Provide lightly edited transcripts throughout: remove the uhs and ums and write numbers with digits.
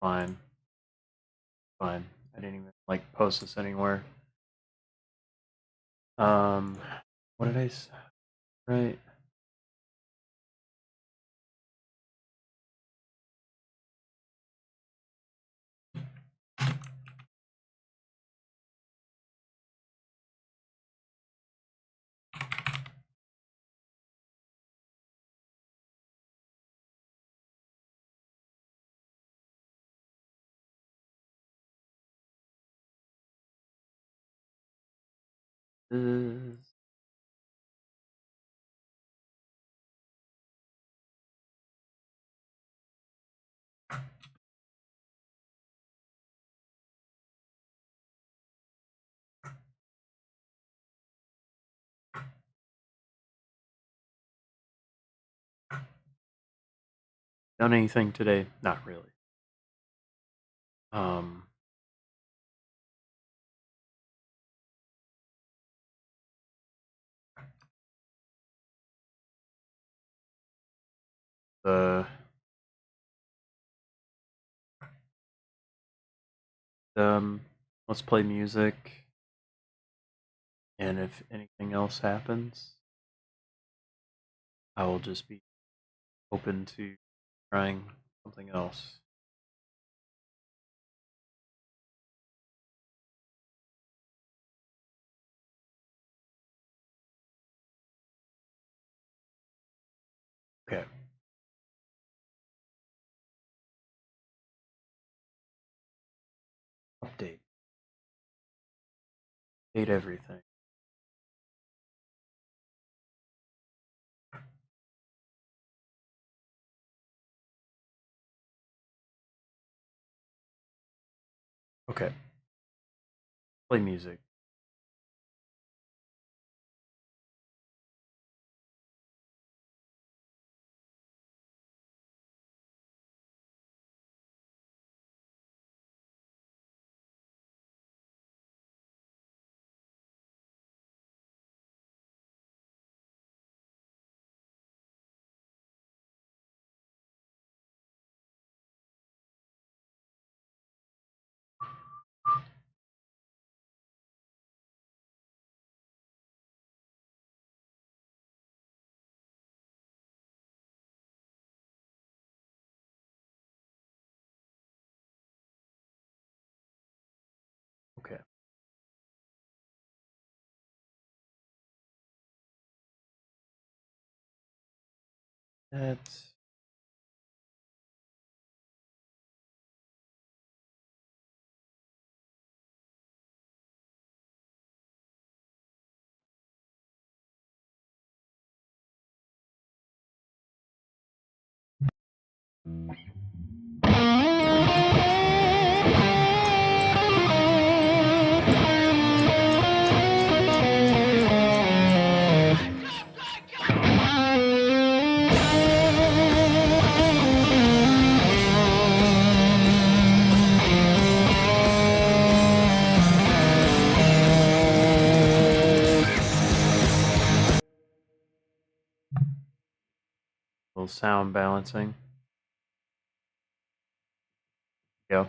fine. Fine. I didn't even like post this anywhere. What did I say? Right. Done anything today? Not really. The let's play music, and if anything else happens, I will just be open to trying something else. Okay. Update. Update everything. Okay. Play music. Okay. That's a little sound balancing. Go.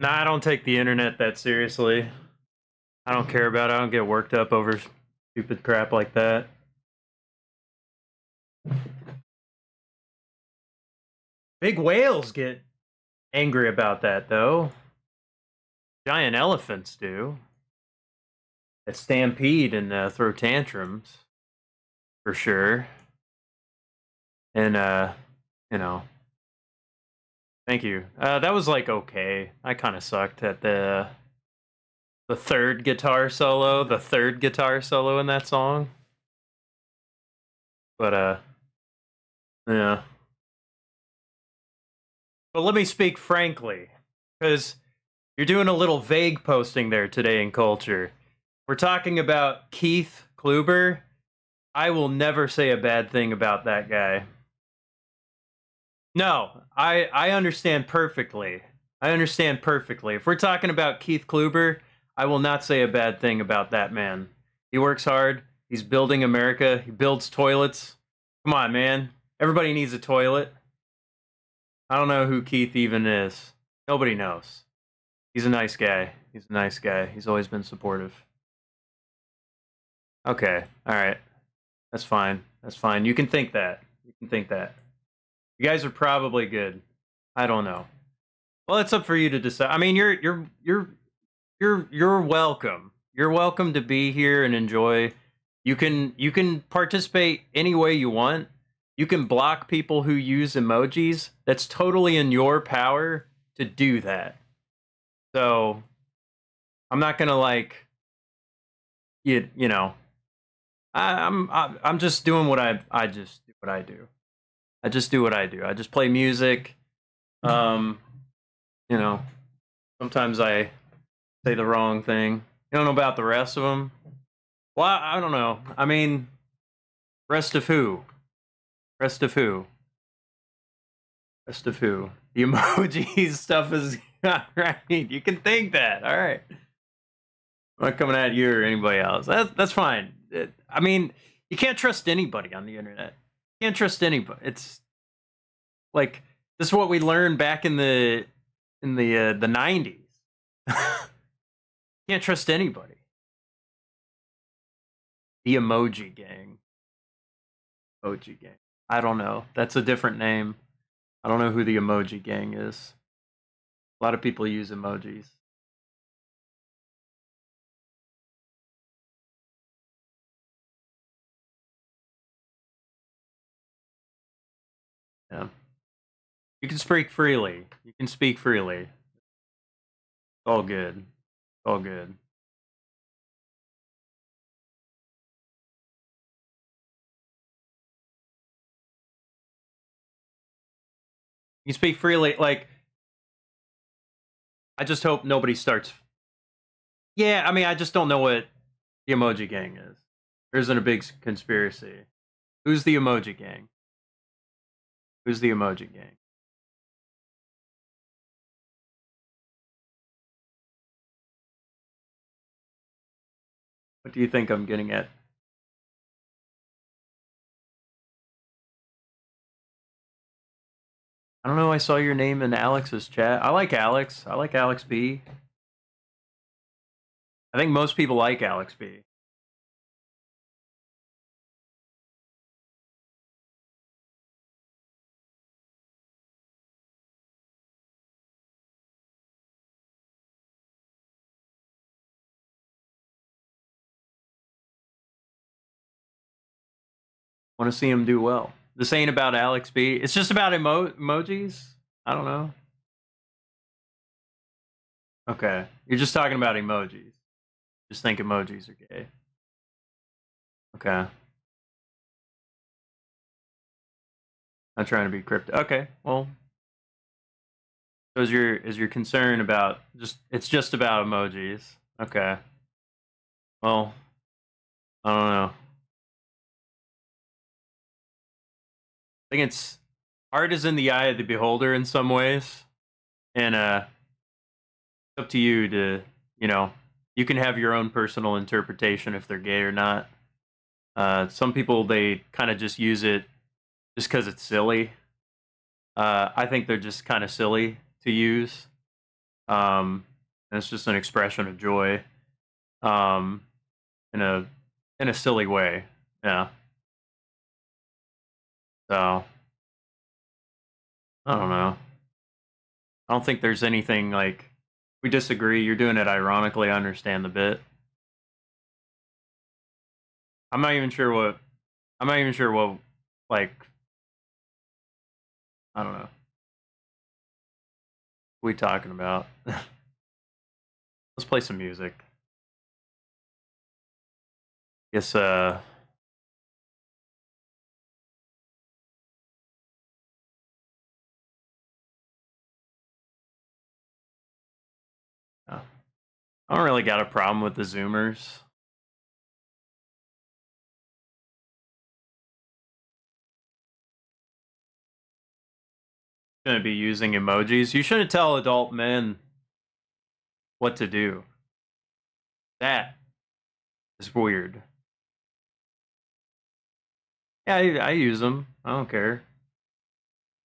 Nah, I don't take the internet that seriously. I don't care about it. I don't get worked up over stupid crap like that. Big whales get angry about that, though. Giant elephants do. That stampede and throw tantrums, for sure. And, you know, thank you. That was, like, okay. I kind of sucked at the third guitar solo. The third guitar solo in that song. But, yeah. But let me speak frankly, because you're doing a little vague posting there today in culture. We're talking about Keith Kluber. I will never say a bad thing about that guy. No, I understand perfectly. I understand perfectly. If we're talking about Keith Kluber, I will not say a bad thing about that man. He works hard. He's building America. He builds toilets. Come on, man. Everybody needs a toilet. I don't know who Keith even is. Nobody knows. He's a nice guy. He's a nice guy. He's always been supportive. Okay. All right. That's fine. That's fine. You can think that. You can think that. You guys are probably good. I don't know. Well, it's up for you to decide. I mean, you're welcome. You're welcome to be here and enjoy. You can participate any way you want. You can block people who use emojis. That's totally in your power to do that. So I'm not gonna like you know. I'm just doing what I just do what I do. I just do what I do. I just play music. You know, sometimes I say the wrong thing. You don't know about the rest of them? Well, I don't know. I mean, rest of who? Rest of who? Rest of who? The emojis stuff is not right. You can think that. All right. I'm not coming at you or anybody else. That's fine. I mean, you can't trust anybody on the internet. You can't trust anybody. It's like this is what we learned back in the 90s. Can't trust anybody. The emoji gang. Emoji gang. I don't know. That's a different name. I don't know who the emoji gang is. A lot of people use emojis. Yeah. You can speak freely. You can speak freely. It's all good. It's all good. You can speak freely. Like, I just hope nobody starts. Yeah, I mean, I just don't know what the emoji gang is. There isn't a big conspiracy. Who's the emoji gang? Who's the emoji gang? What do you think I'm getting at? I don't know. I saw your name in Alex's chat. I like Alex. I like Alex B. I think most people like Alex B. Want to see him do well. This ain't about Alex B. It's just about emojis. I don't know. Okay, you're just talking about emojis. Just think emojis are gay. Okay. Not trying to be cryptic. Okay, well, so is your concern about just it's just about emojis? Okay. Well, I don't know. I think it's art is in the eye of the beholder in some ways, and it's up to you to you can have your own personal interpretation if they're gay or not. Some people they kind of just use it just because it's silly. I think they're just kind of silly to use. And it's just an expression of joy, um, in a silly way. Yeah. So I don't know. I don't think there's anything like we disagree. You're doing it ironically. I understand the bit. I'm not even sure what. I'm not even sure what. Like I don't know. What are we talking about? Let's play some music. Guess. I don't really got a problem with the Zoomers. Shouldn't be using emojis. You shouldn't tell adult men what to do. That is weird. Yeah, I use them. I don't care.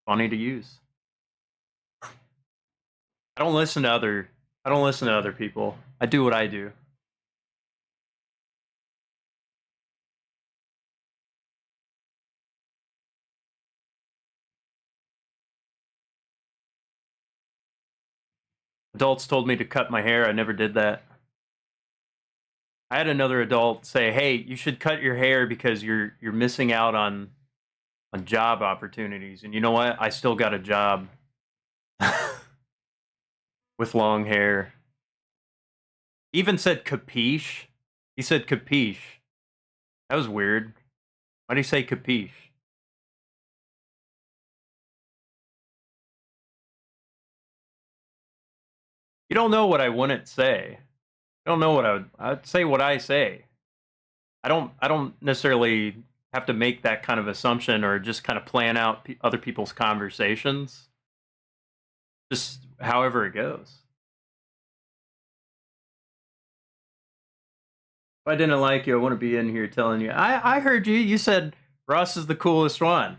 Funny to use. I don't listen to other. I don't listen to other people. I do what I do. Adults told me to cut my hair. I never did that. I had another adult say, "Hey, you should cut your hair because you're missing out on job opportunities." And you know what? I still got a job with long hair. He even said capiche. He said capiche. That was weird. Why do you say capiche? You don't know what I wouldn't say. You don't know what I'd say what I say. I don't necessarily have to make that kind of assumption or just kind of plan out other people's conversations. Just however it goes. If I didn't like you, I wouldn't be in here telling you. I heard you. You said Russ is the coolest one.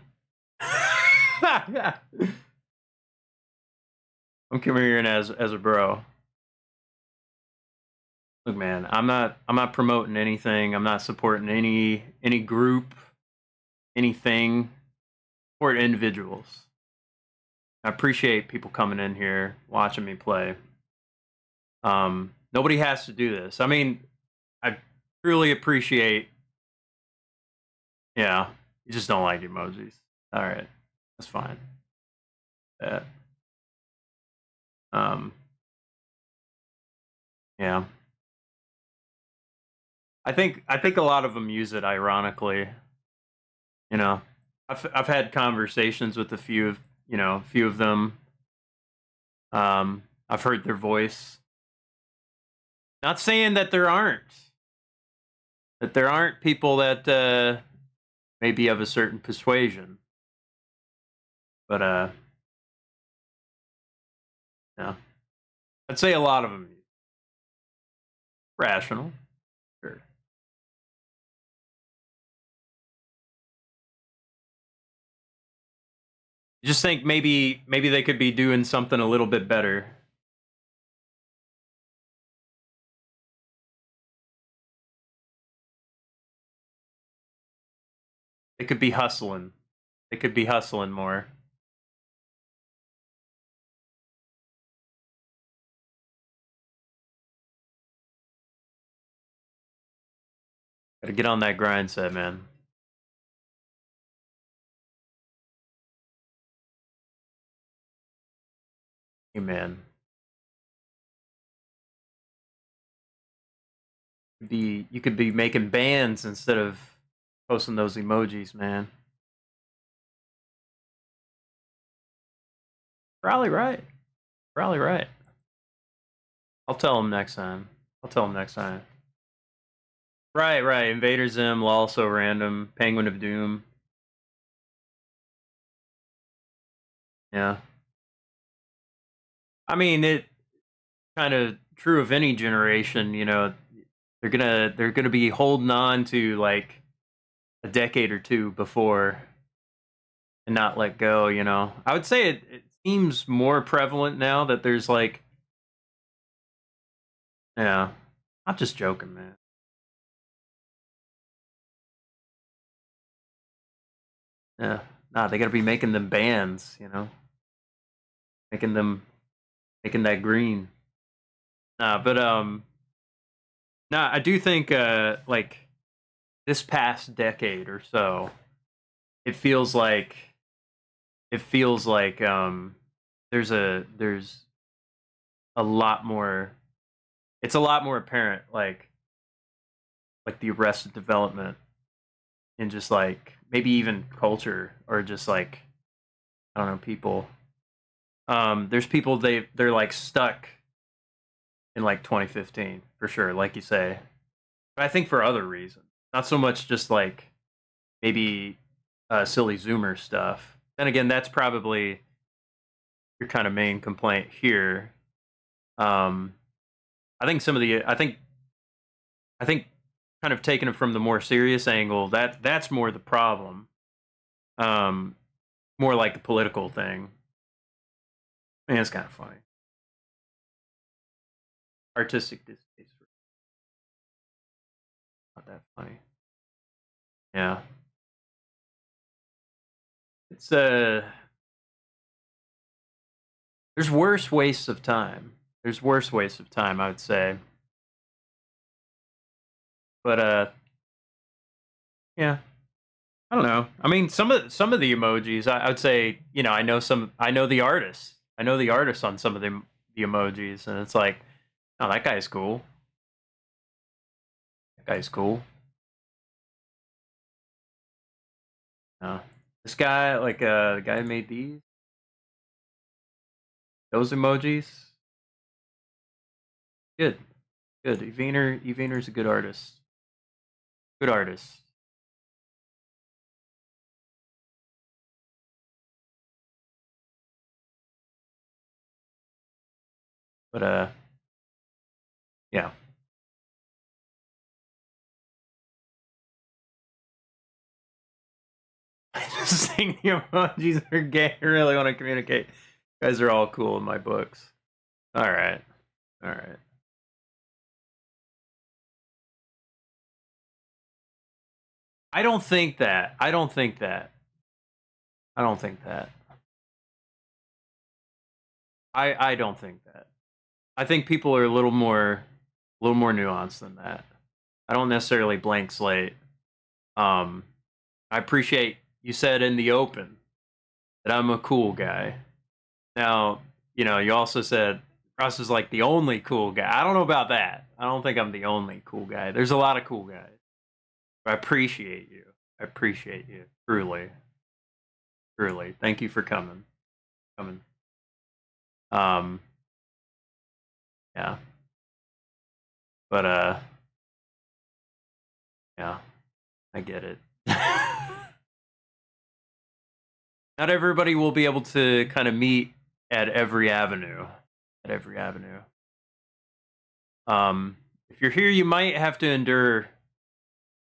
I'm coming here as a bro. Look, man, I'm not promoting anything. I'm not supporting any group, anything. Support individuals. I appreciate people coming in here, watching me play. Nobody has to do this. I mean, I truly appreciate. Yeah, you just don't like emojis. All right, that's fine. Yeah. Um, yeah. I think a lot of them use it ironically. You know, I've had conversations with a few of them. I've heard their voice. Not saying that there aren't people that may be of a certain persuasion, but yeah, I'd say a lot of them rational. Sure. You just think maybe they could be doing something a little bit better. They could be hustling. They could be hustling more. Gotta get on that grind set, man. Amen. You could be making bands instead of posting those emojis, man. Probably right. Probably right. I'll tell him next time. I'll tell him next time. Right, right. Invader Zim, LOL so random, Penguin of Doom. Yeah. I mean, it kind of true of any generation, they're gonna be holding on to like a decade or two before and not let go, I would say it seems more prevalent now that there's like Yeah. I'm just joking, man. Yeah. Nah, they gotta be making them bands, you know? Making them making that green. Nah, but nah, I do think like this past decade or so, it feels like it feels like there's a lot more, it's a lot more apparent like the arrested development in just like maybe even culture or just like I don't know people. There's people they're like stuck in like 2015 for sure, like you say. But I think for other reasons, not so much just like maybe silly Zoomer stuff. And again, that's probably your kind of main complaint here. Um, I think some of the I think kind of taking it from the more serious angle, that's more the problem. Um, More like the political thing. Man, it's kind of funny. Artistic distaste. Not that funny. Yeah. It's there's worse wastes of time. There's worse wastes of time, I would say. But yeah. I don't know. I mean, some of the emojis, I would say, you know, I know the artists. I know the artists on some of the emojis, and it's like, oh, that guy's cool. That guy's cool. This guy, like, the guy who made those emojis, good, good. Evaner's a good artist. Good artist. But yeah. I just think the emojis are gay. I really want to communicate. You guys are all cool in my books. All right. All right. I don't think that. I don't think that. I don't think that. I don't think that. I think people are a little more nuanced than that. I don't necessarily blank slate. Um, I appreciate you said in the open that I'm a cool guy. Now, you know, you also said Russ is like the only cool guy. I don't know about that. I don't think I'm the only cool guy. There's a lot of cool guys. But I appreciate you. I appreciate you. Truly. Truly. Thank you for coming. Coming. Um, yeah. But yeah, I get it. Not everybody will be able to kind of meet at every avenue. At every avenue. If you're here, you might have to endure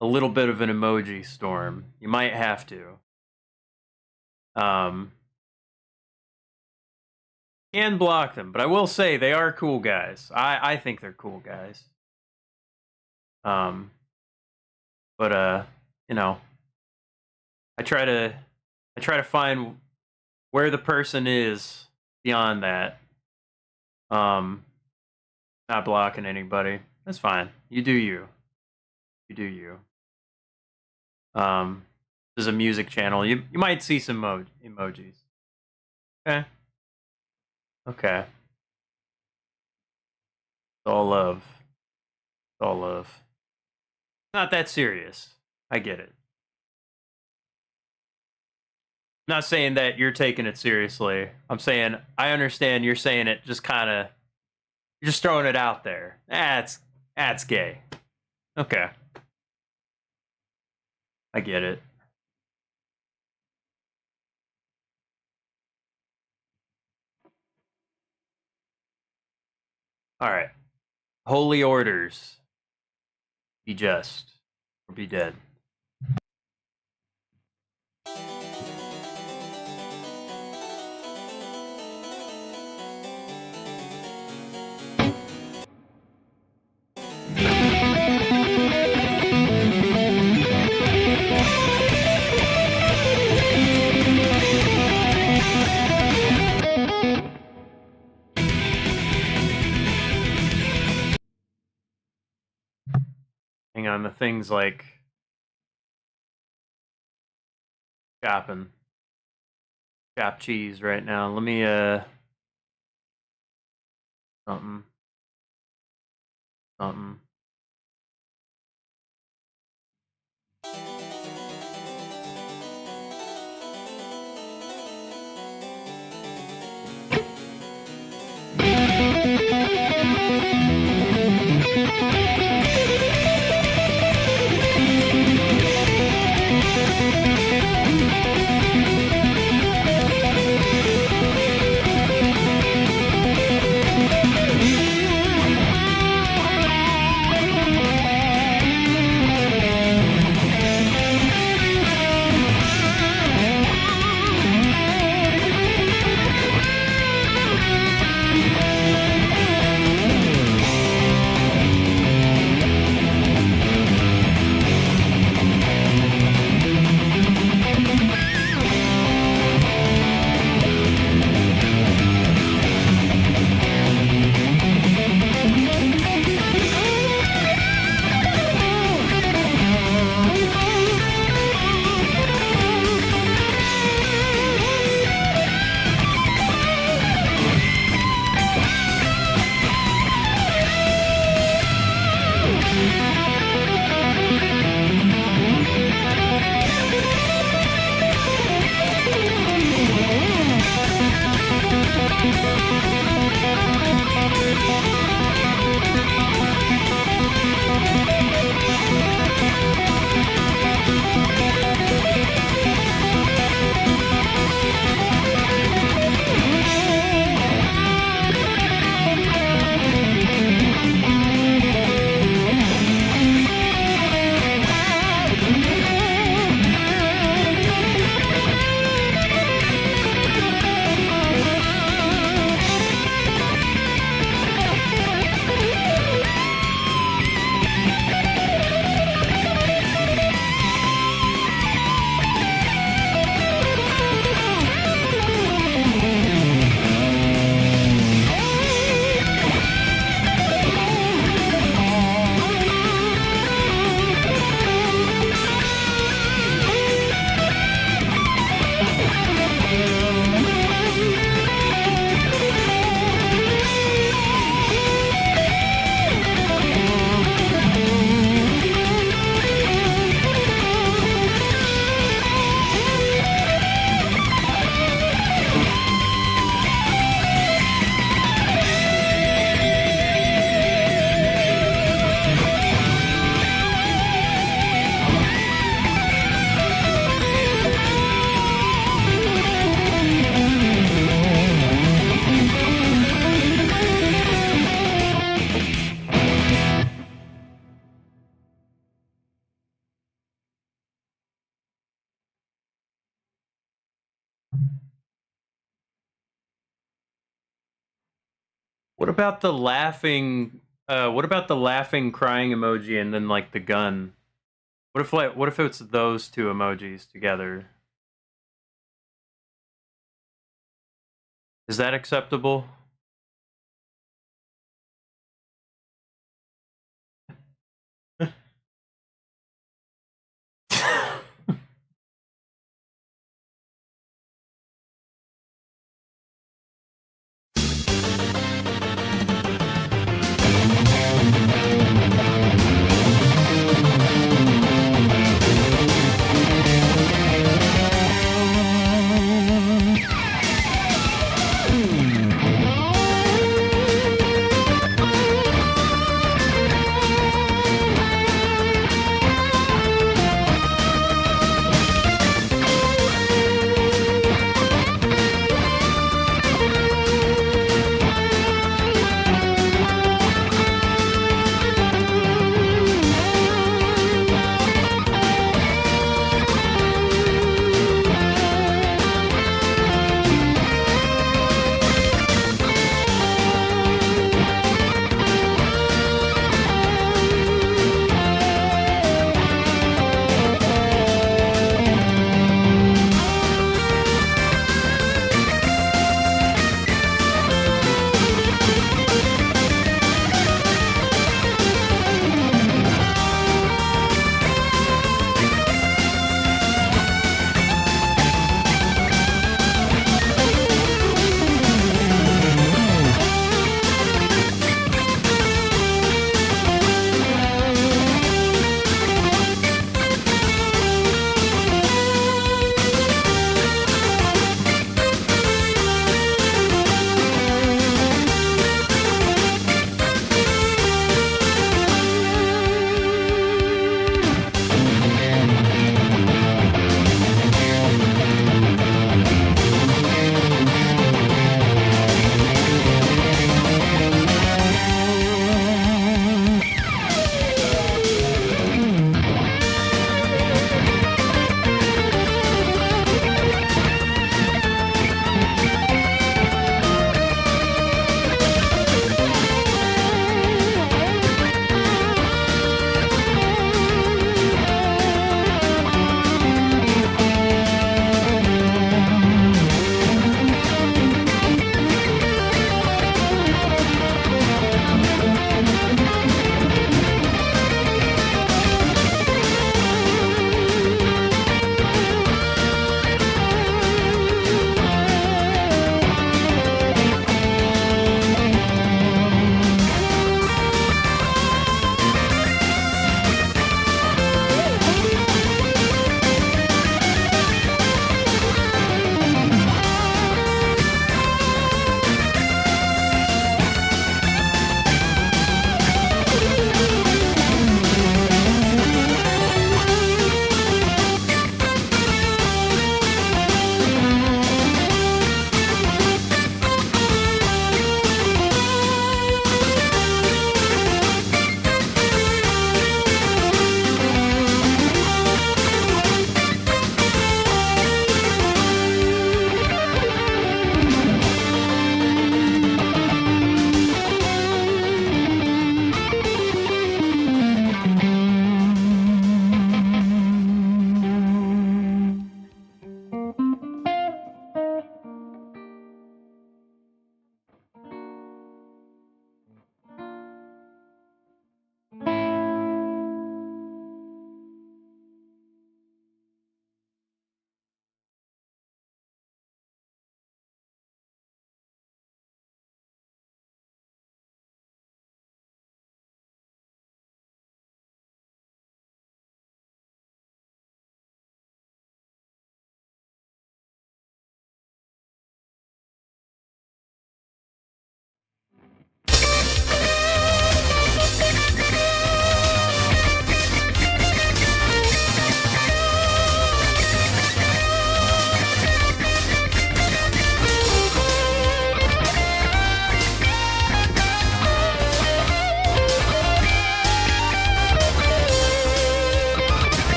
a little bit of an emoji storm. You might have to. Um, can block them, but I will say they are cool guys. I think they're cool guys. Um, but you know, I try to I try to find where the person is beyond that. Um, Not blocking anybody. That's fine. You do you. You do you. This is a music channel. You might see some emojis. Okay. Okay. It's all love. It's all love. Not that serious. I get it. I'm not saying that you're taking it seriously. I'm saying I understand you're saying it just kind of you're just throwing it out there. That's gay. Okay. I get it. All right. Holy orders. Be just or be dead. of things like chopping chopped cheese right now. Let me something. What about the laughing? What about the laughing, crying emoji, and then like the gun? What if it's those two emojis together? Is that acceptable?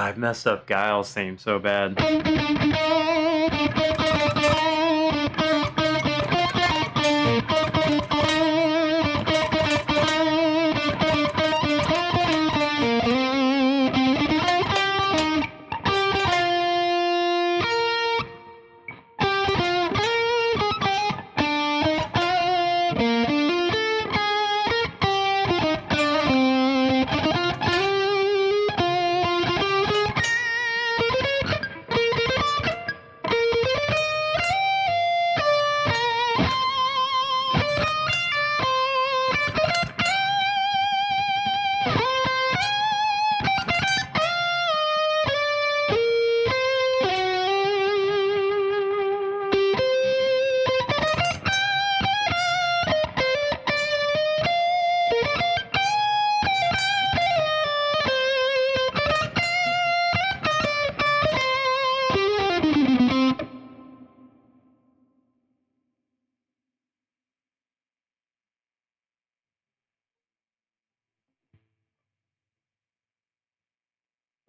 I messed up Guile's theme so bad.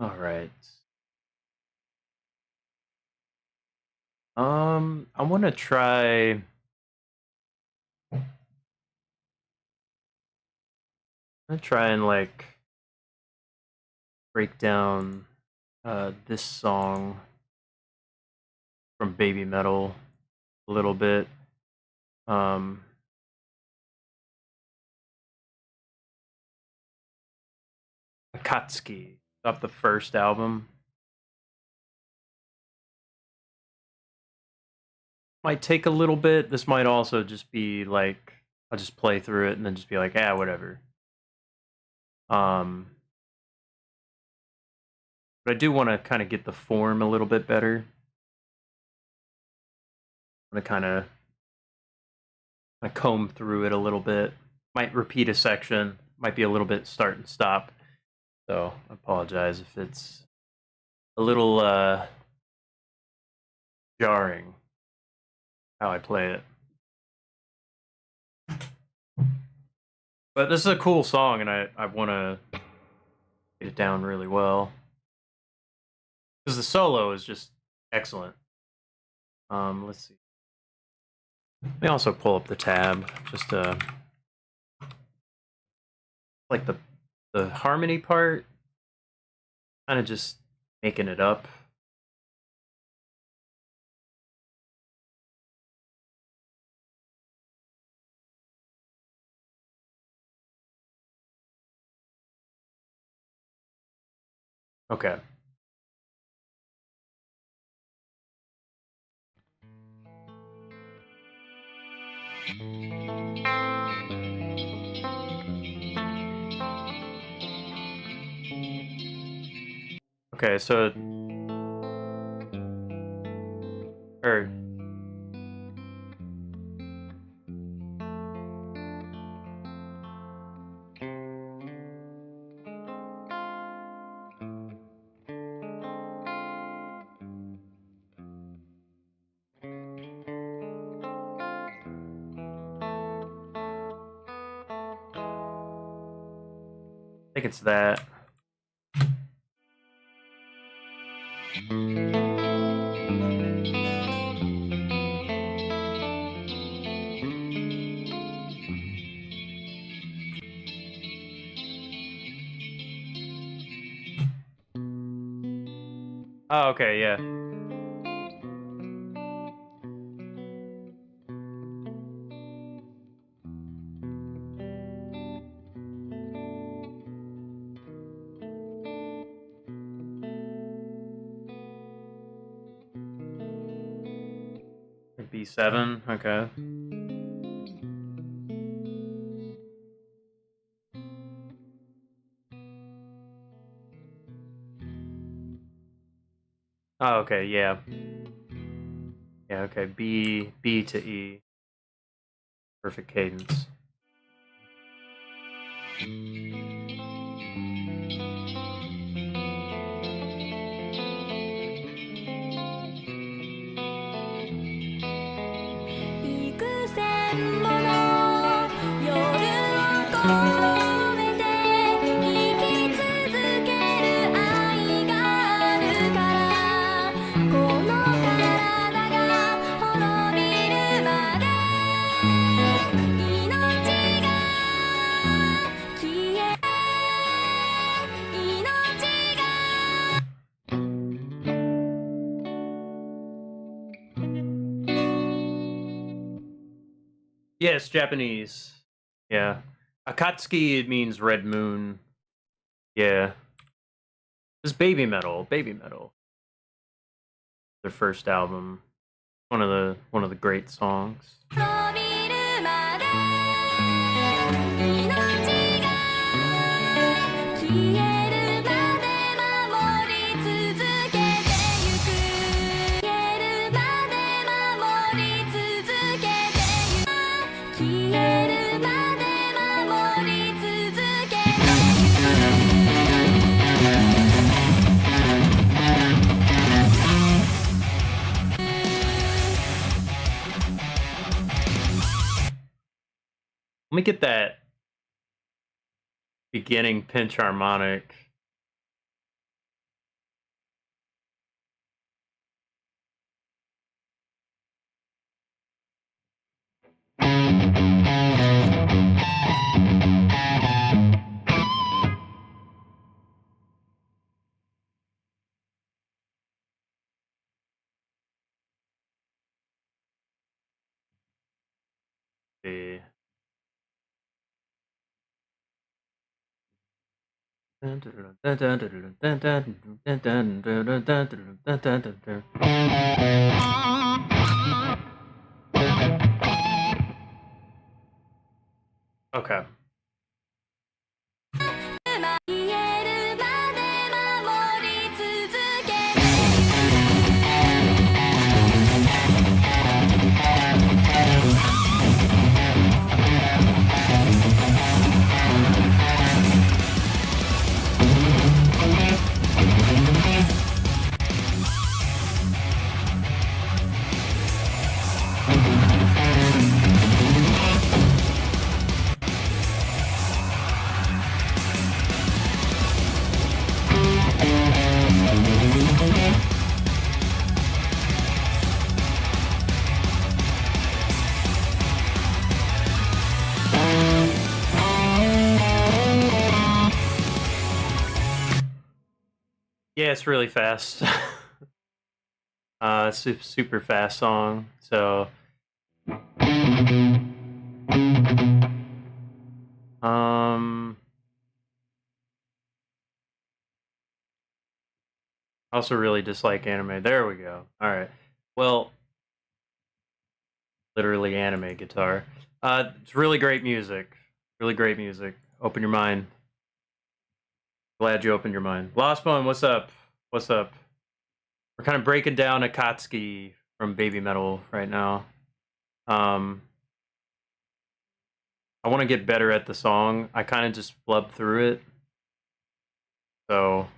All right. I want to try. I'm gonna try and like break down this song from Baby Metal a little bit. Akatsuki off the first album. Might take a little bit. This might also just be like I'll just play through it and then just be like, whatever. But I do want to kind of get the form a little bit better. I'm gonna kind of comb through it a little bit. Might repeat a section. Might be a little bit start and stop. So I apologize if it's a little jarring how I play it. But this is a cool song, and I want to get it down really well. Because the solo is just excellent. Let's see. Let me also pull up the tab, just like the harmony part, kind of just making it up. Okay. Okay, so or I think it's that. Oh, okay, yeah. B7, okay. Oh, okay, yeah. Yeah, okay, B to E. Perfect cadence. Yes, Japanese. Yeah. Akatsuki, it means red moon. Yeah. It's baby metal. Baby metal. Their first album. One of the great songs. Let me get that beginning pinch harmonic. See. Okay. Yeah, it's really fast. Super fast song. So, I also really dislike anime. There we go. All right. Well, literally anime guitar. It's really great music. Really great music. Open your mind. Glad you opened your mind. Lost Bone, what's up? What's up? We're kind of breaking down Akatsuki from Baby Metal right now. I want to get better at the song. I kind of just flub through it. So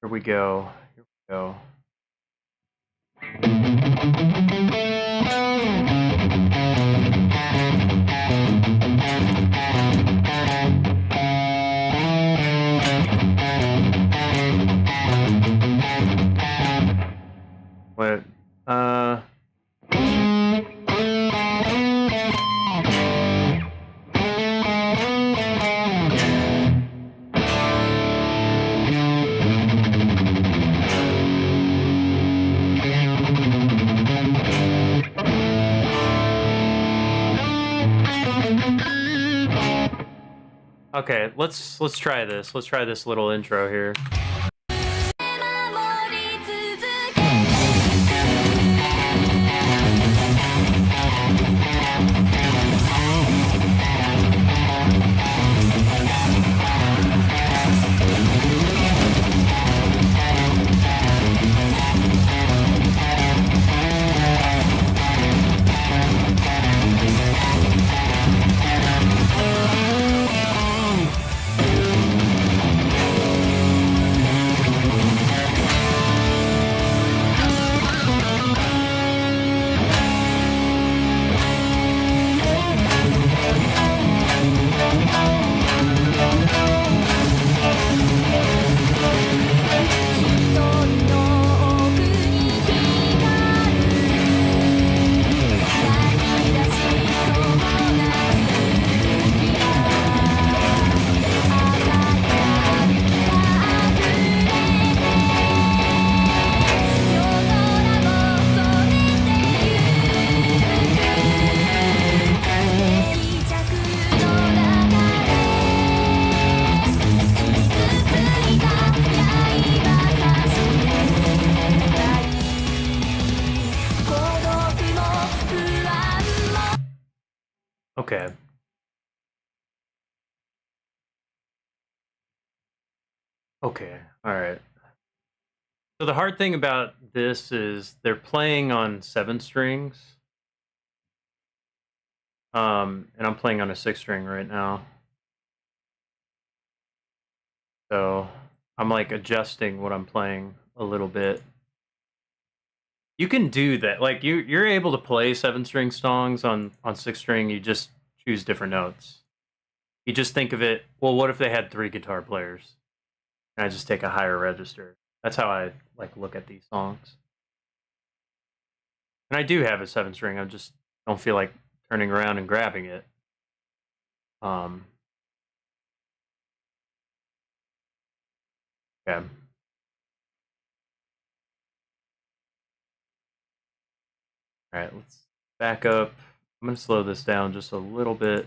here we go. Here we go. What? Okay, let's try this. Let's try this little intro here. Okay. Okay. All right. So the hard thing about this is they're playing on 7 strings. And I'm playing on a 6 string right now. So I'm like adjusting what I'm playing a little bit. You can do that. Like you're able to play 7 string songs on 6 string. You just choose different notes. You just think of it, well, what if they had 3 guitar players? And I just take a higher register. That's how I like look at these songs. And I do have a 7 string. I just don't feel like turning around and grabbing it. Yeah. All right, let's back up. I'm going to slow this down just a little bit.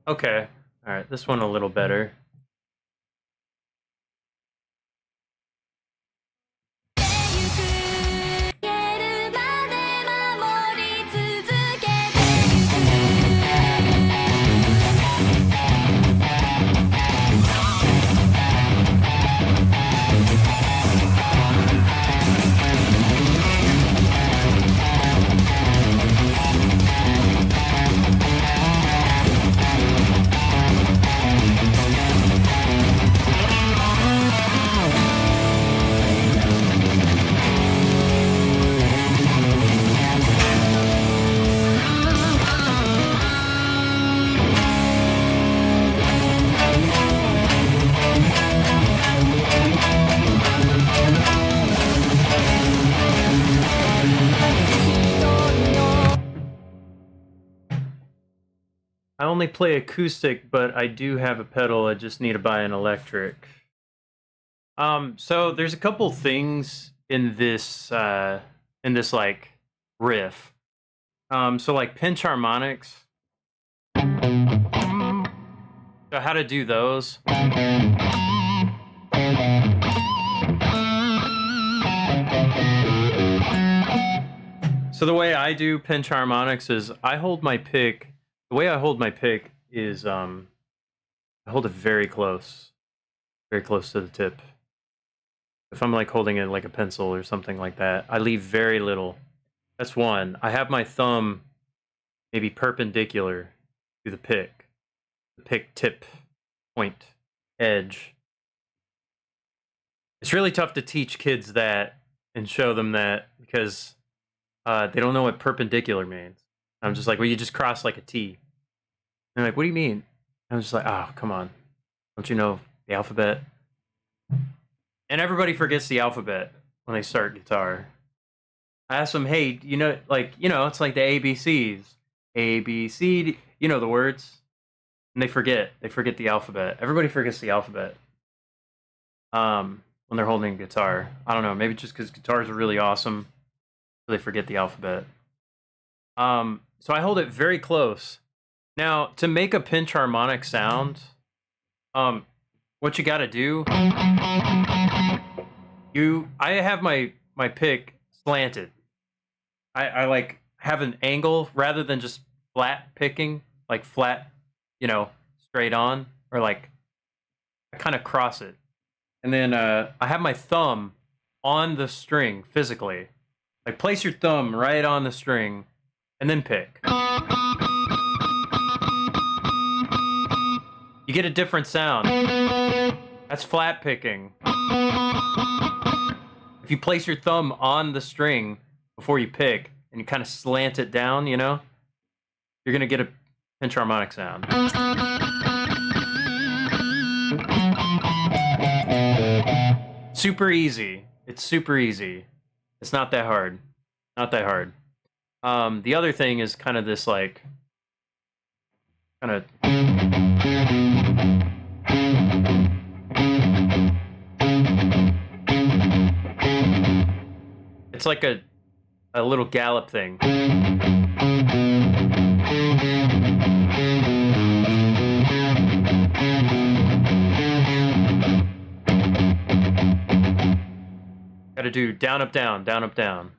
Okay. All right, this one a little better. I only play acoustic, but I do have a pedal. I just need to buy an electric. So there's a couple things in this like riff. So like pinch harmonics. So how to do those? So the way I do pinch harmonics is I hold my pick. The way I hold my pick is I hold it very close to the tip. If I'm like holding it like a pencil or something like that, I leave very little. That's one. I have my thumb maybe perpendicular to the pick tip, point, edge. It's really tough to teach kids that and show them that because they don't know what perpendicular means. I'm just like, well, you just cross like a T. And they're like, what do you mean? I'm just like, oh, come on. Don't you know the alphabet? And everybody forgets the alphabet when they start guitar. I ask them, hey, you know, like, you know, it's like the ABCs. A, B, C, D, you know the words. And they forget. They forget the alphabet. Everybody forgets the alphabet. When they're holding a guitar. I don't know, maybe just because guitars are really awesome, so they forget the alphabet. So I hold it very close. Now, to make a pinch harmonic sound, what you gotta do, I have my pick slanted. I like have an angle rather than just flat picking, like flat, you know, straight on, or like I kind of cross it. And then I have my thumb on the string physically. Like place your thumb right on the string and then pick. You get a different sound. That's flat picking. If you place your thumb on the string before you pick and you kind of slant it down, you know, you're going to get a pinch harmonic sound. Super easy. It's super easy. It's not that hard. Not that hard. The other thing is kind of this like kind of it's like a little gallop thing. Gotta do down, up, down, down, up, down.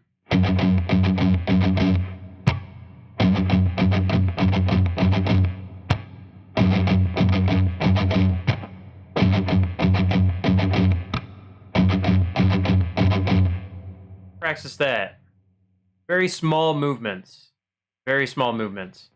Practice that. Very small movements. Very small movements.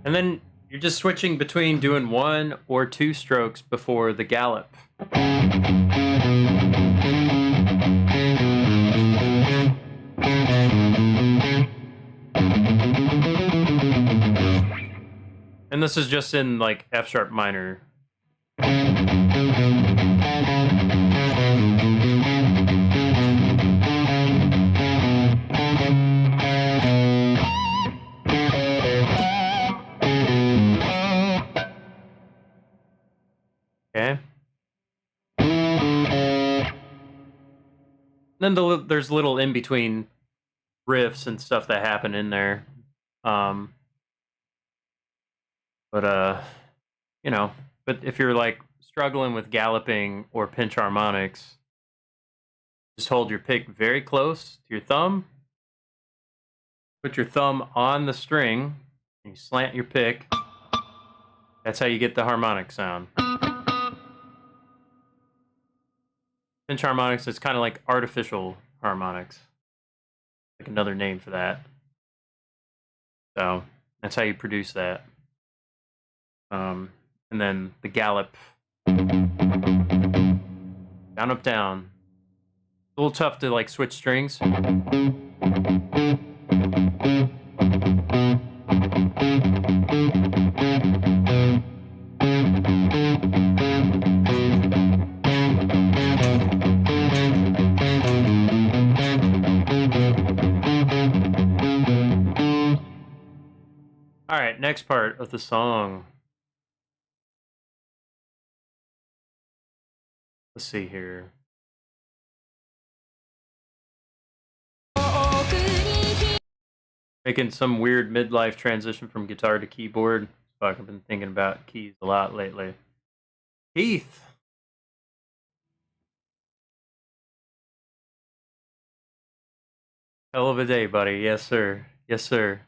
And then you're just switching between doing 1 or 2 strokes before the gallop. And this is just in like F sharp minor. Okay. Then there's little in between riffs and stuff that happen in there. You know, but if you're like struggling with galloping or pinch harmonics, just hold your pick very close to your thumb. Put your thumb on the string and you slant your pick. That's how you get the harmonic sound. Pinch harmonics is kind of like artificial harmonics. Like another name for that. So that's how you produce that. And then the gallop. Down, up, down. It's a little tough to like switch strings. All right, next part of the song. Let's see here. Making some weird midlife transition from guitar to keyboard. Fuck, I've been thinking about keys a lot lately. Keith. Hell of a day, buddy. Yes, sir. Yes, sir.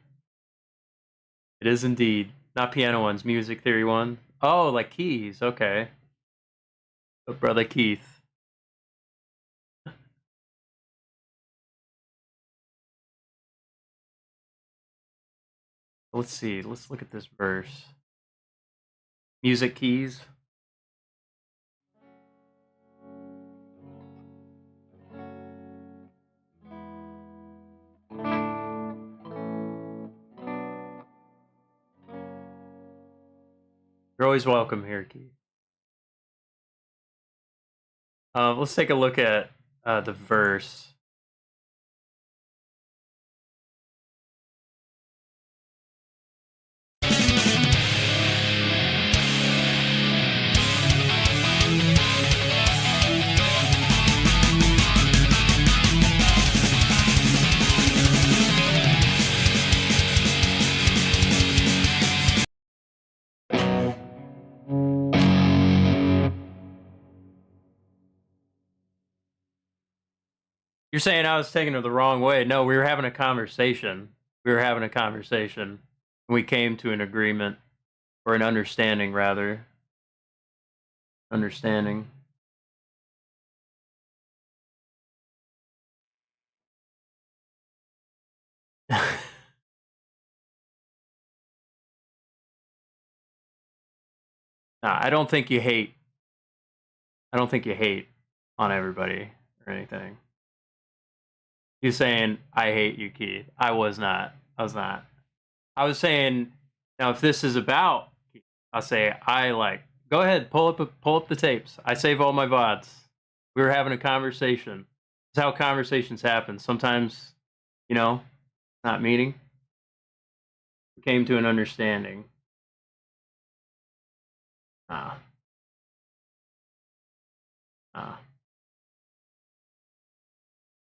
It is indeed. Not piano ones, music theory one. Oh, like keys. Okay. Oh, brother Keith. Let's see. Let's look at this verse. Music keys. You're always welcome here, Keith. Let's take a look at the verse. You're saying I was taking it the wrong way. No, we were having a conversation. We were having a conversation. We came to an agreement, or an understanding, rather. Understanding. Nah, I don't think you hate. I don't think you hate on everybody or anything. You're saying I hate you, Keith. I was not. I was not. I was saying now if this is about Keith, I'll say I like. Go ahead, pull up the tapes. I save all my VODs. We were having a conversation. This is how conversations happen. Sometimes, not meeting. We came to an understanding. Ah.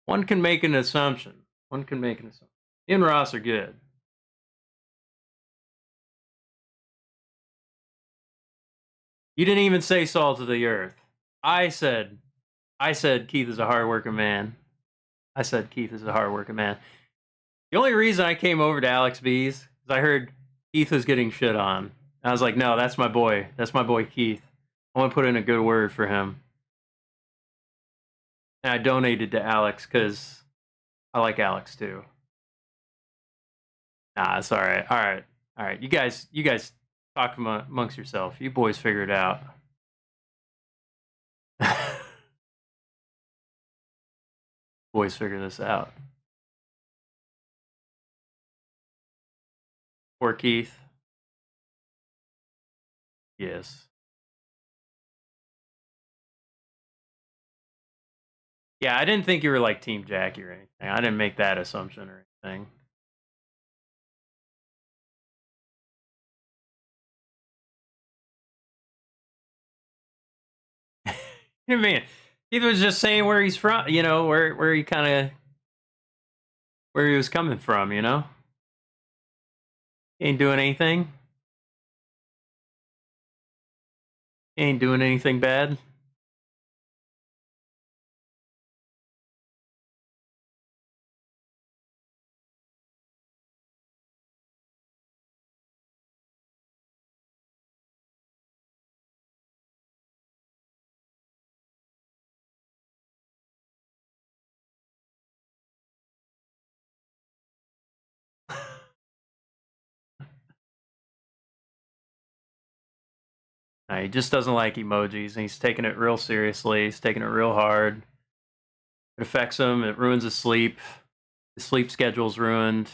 One can make an assumption. One can make an assumption. You and Ross are good. You didn't even say salt of the earth. I said Keith is a hardworking man. I said Keith is a hardworking man. The only reason I came over to Alex B's is I heard Keith was getting shit on. I was like, no, that's my boy. That's my boy Keith. I want to put in a good word for him. And I donated to Alex because I like Alex too. Nah, it's all right. All right. You guys talk amongst yourself. You boys figure it out. Boys figure this out. Poor Keith. Yes. Yeah, I didn't think you were like Team Jackie or anything. I didn't make that assumption or anything. You know what I mean? He was just saying where he's from, where he kind of where he was coming from, Ain't doing anything. Ain't doing anything bad. He just doesn't like emojis, and he's taking it real seriously. He's taking it real hard. It affects him. It ruins his sleep. His sleep schedule's ruined.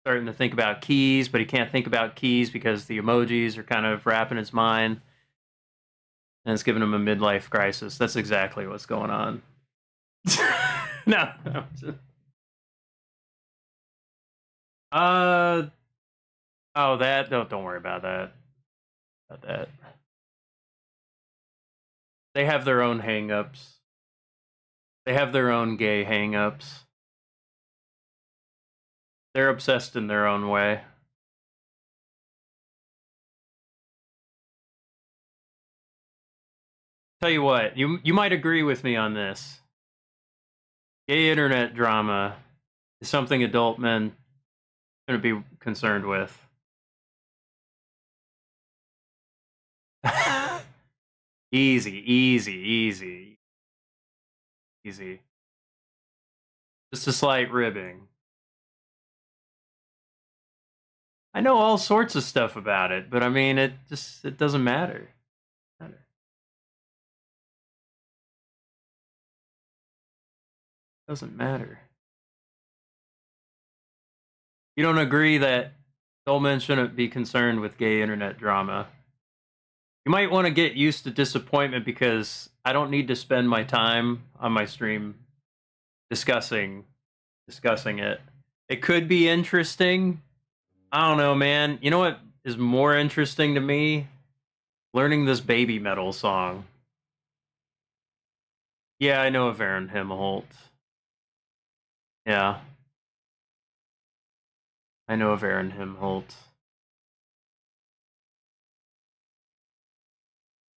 Starting to think about keys, but he can't think about keys because the emojis are kind of wrapping his mind. And it's giving him a midlife crisis. That's exactly what's going on. No. Oh, that. Don't worry about that. About that. They have their own hang-ups. They have their own gay hang-ups. They're obsessed in their own way. Tell you what, you might agree with me on this. Gay internet drama is something adult men shouldn't be concerned with. Easy. Just a slight ribbing. I know all sorts of stuff about it, but I mean, it doesn't matter. Doesn't matter. You don't agree that Dolmen shouldn't be concerned with gay internet drama? You might want to get used to disappointment because I don't need to spend my time on my stream discussing it. It could be interesting. I don't know, man. You know what is more interesting to me? Learning this baby metal song. Yeah, I know of Aaron Himmelholt. Yeah. I know of Aaron Himmelholt.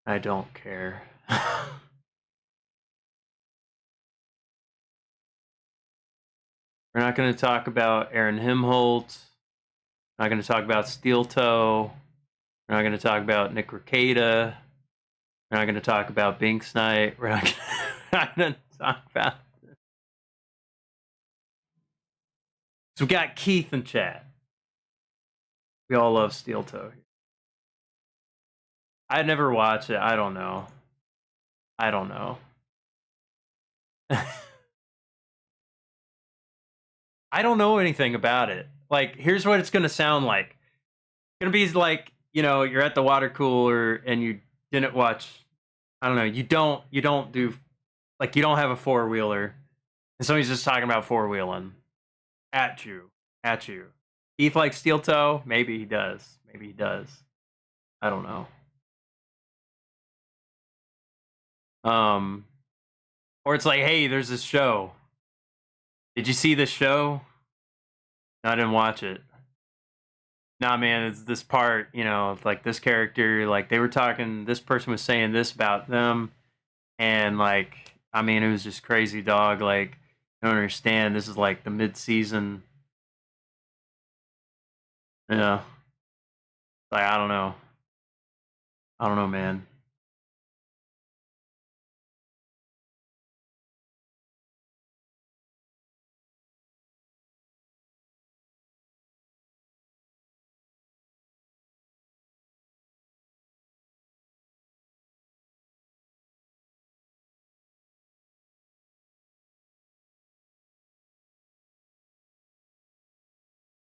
I don't care. We're not going to talk about Aaron Himmelholt. We're not going to talk about Steel Toe. We're not going to talk about Nick Rekieta. We're not going to talk about Binks Night. We're not going to talk about. So we got Keith in chat. We all love Steel Toe. I'd never watch it. I don't know. I don't know. I don't know anything about it. Like, here's what it's gonna sound like. It's gonna be like, you know, you're at the water cooler and you didn't watch. I don't know. You don't do like you don't have a four wheeler, and somebody's just talking about four wheeling at you. Keith likes Steel Toe. Maybe he does. Maybe he does. I don't know. Or it's like, hey, there's this show. Did you see this show? No, I didn't watch it. Nah, man, it's this part, you know, like this character, like they were talking, this person was saying this about them, and like, I mean, it was just crazy, dog. Like, I don't understand. This is like the mid-season. Yeah. Like, I don't know. I don't know, man.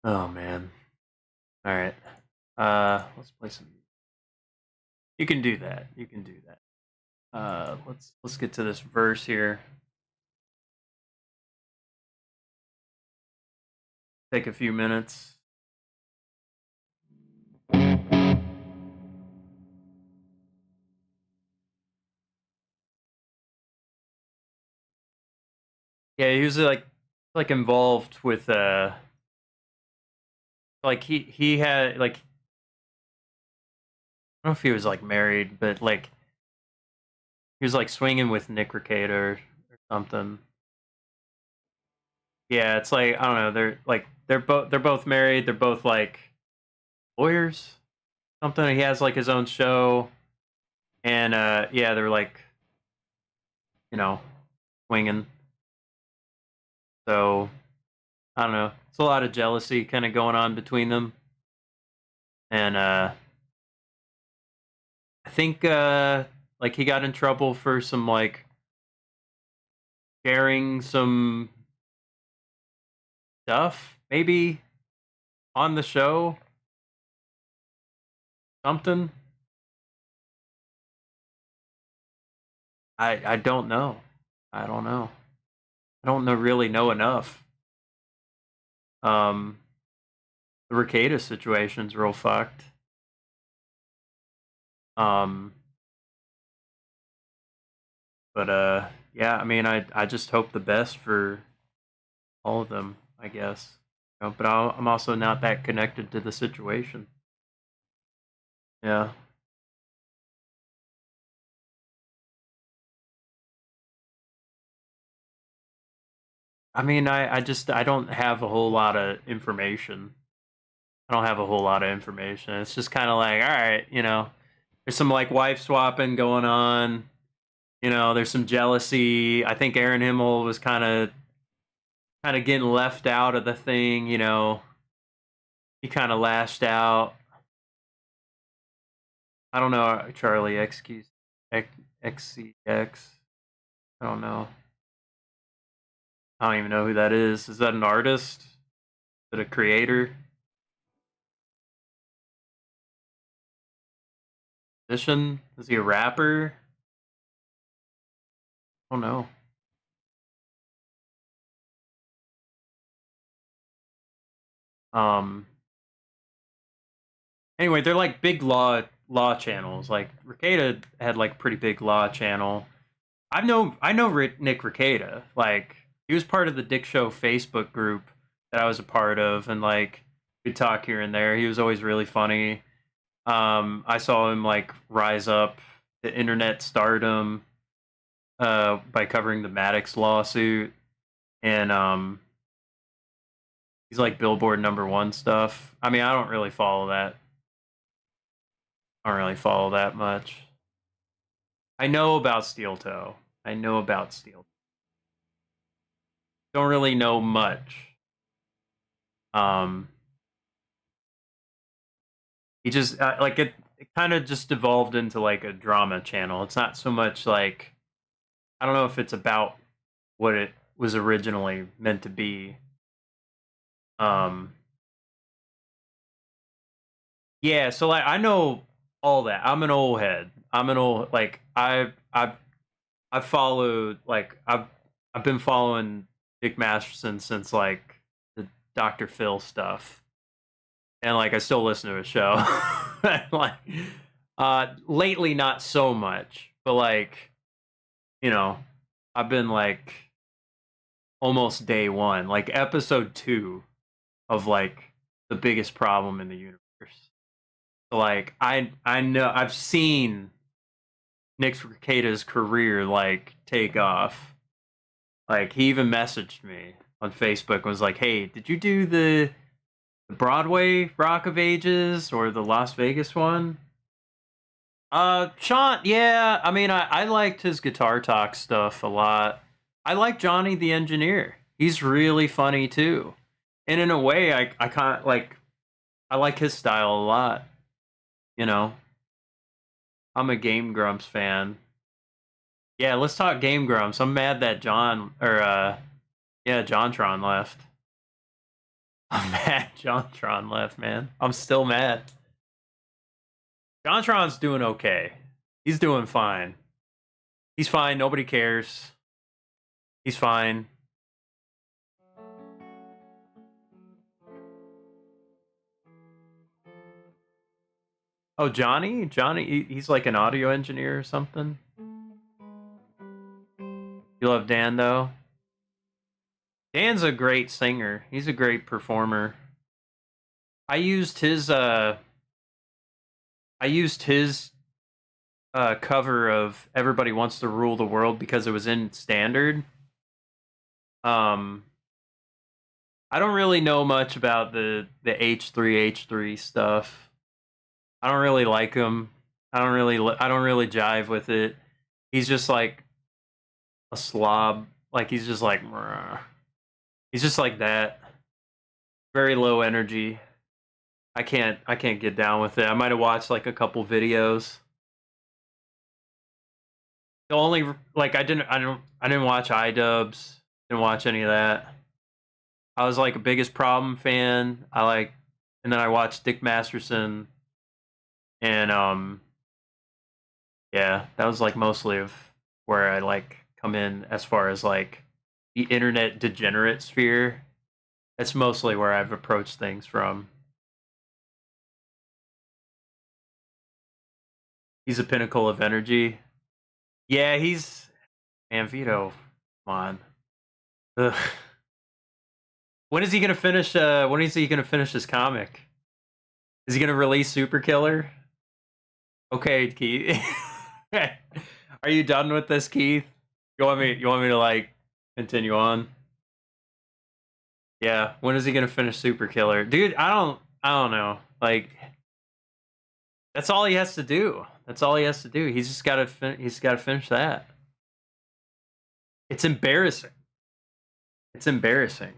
Oh, man. All right. Let's play some. You can do that. You can do that. Let's get to this verse here. Take a few minutes. Yeah, he was like involved with like he had like I don't know if he was like married, but like he was like swinging with Nick Rekieta or something. Yeah, it's like I don't know. They're both married. They're both like lawyers. Something. He has like his own show, and yeah, they're like you know swinging. So I don't know. It's a lot of jealousy kind of going on between them, and I think like he got in trouble for some like sharing some stuff maybe on the show something. I don't know. I don't know. I don't know really know enough. Um, the Rekieta situation's real fucked. Um, but yeah, I mean, I just hope the best for all of them, I guess. You know, but I'm also not that connected to the situation. Yeah. I mean, I don't have a whole lot of information. I don't have a whole lot of information. It's just kind of like, all right, you know, there's some like wife swapping going on. You know, there's some jealousy. I think Aaron Himmel was kind of getting left out of the thing. You know, he kind of lashed out. I don't know, Charlie XCX. I don't know. I don't even know who that is. Is that an artist? Is it a creator? Musician? Is he a rapper? I don't know. Um. Anyway, they're like big law channels. Like Ricada had like pretty big law channel. I know Nick Ricada. Like he was part of the Dick Show Facebook group that I was a part of, and like we'd talk here and there. He was always really funny. I saw him like rise up to internet stardom by covering the Maddox lawsuit, and he's like Billboard #1 stuff. I mean, I don't really follow that. I don't really follow that much. I know about Steel Toe. I know about Steel. Don't really know much. Um, he just like it kind of just evolved into like a drama channel. It's not so much like I don't know if it's about what it was originally meant to be. Um, yeah, so like I know all that. I'm an old head. I'm an old like I've followed like I've been following Dick Masterson since like the Dr. Phil stuff. And like I still listen to his show. Like lately not so much, but like, you know, I've been like almost day one, like episode 2 of like the biggest problem in the universe. So, like I know I've seen Nick Ricada's career like take off. Like he even messaged me on Facebook and was like, "Hey, did you do the Broadway Rock of Ages or the Las Vegas one?" Sean, yeah, I mean, I liked his Guitar Talk stuff a lot. I like Johnny the Engineer. He's really funny too. And in a way, I kind of like, I like his style a lot. You know, I'm a Game Grumps fan. Yeah, let's talk Game Grumps. I'm mad that yeah, JonTron left. I'm mad JonTron left, man. I'm still mad. JonTron's doing okay. He's doing fine. He's fine. Nobody cares. He's fine. Oh, Johnny? Johnny, he's like an audio engineer or something. You love Dan, though? Dan's a great singer. He's a great performer. I used his, I used his cover of Everybody Wants to Rule the World because it was in standard. Um, I don't really know much about the H3 stuff. I don't really like him. I don't really jive with it. He's just like a slob. Like he's just like he's just like that. Very low energy. I can't get down with it. I might have watched like a couple videos. The only like I didn't watch iDubbbz. Didn't watch any of that. I was like a Biggest Problem fan. And then I watched Dick Masterson, and yeah, that was like mostly of where I like come in as far as like the internet degenerate sphere. That's mostly where I've approached things from. He's a pinnacle of energy. Yeah, he's man, Vito. Come on. Ugh. When is he gonna finish? When is he gonna finish his comic? Is he gonna release Super Killer? Okay, Keith. Are you done with this, Keith? You want me? You want me to like continue on? Yeah. When is he gonna finish Super Killer, dude? I don't know. Like, that's all he has to do. That's all he has to do. He's just gotta. He's gotta finish that. It's embarrassing. It's embarrassing.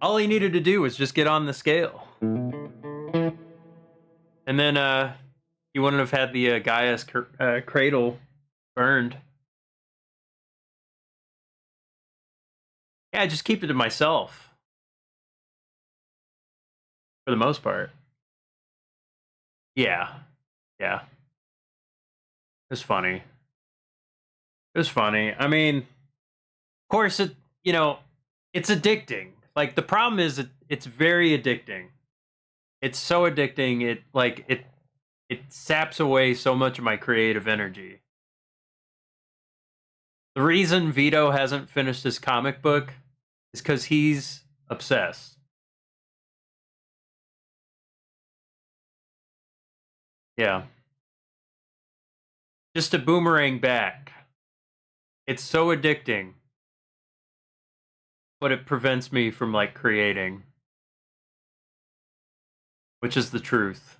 All he needed to do was just get on the scale. And then he wouldn't have had the Gaia's cradle burned. Yeah, I just keep it to myself. For the most part. Yeah. Yeah. It was funny. It was funny. I mean, of course, it's addicting. Like, the problem is it's very addicting. It's so addicting. It saps away so much of my creative energy. The reason Vito hasn't finished his comic book is because he's obsessed. Yeah. Just to boomerang back. It's so addicting, but it prevents me from like creating, which is the truth.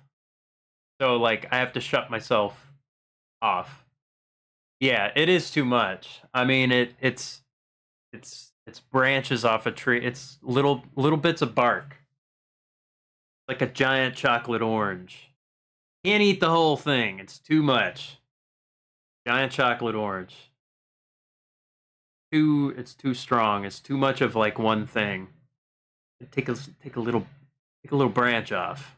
So like I have to shut myself off. Yeah, it is too much. I mean, it's branches off a tree. It's little bits of bark, like a giant chocolate orange. Can't eat the whole thing. It's too much. Giant chocolate orange. It's too strong. It's too much of like one thing. Take a little branch off.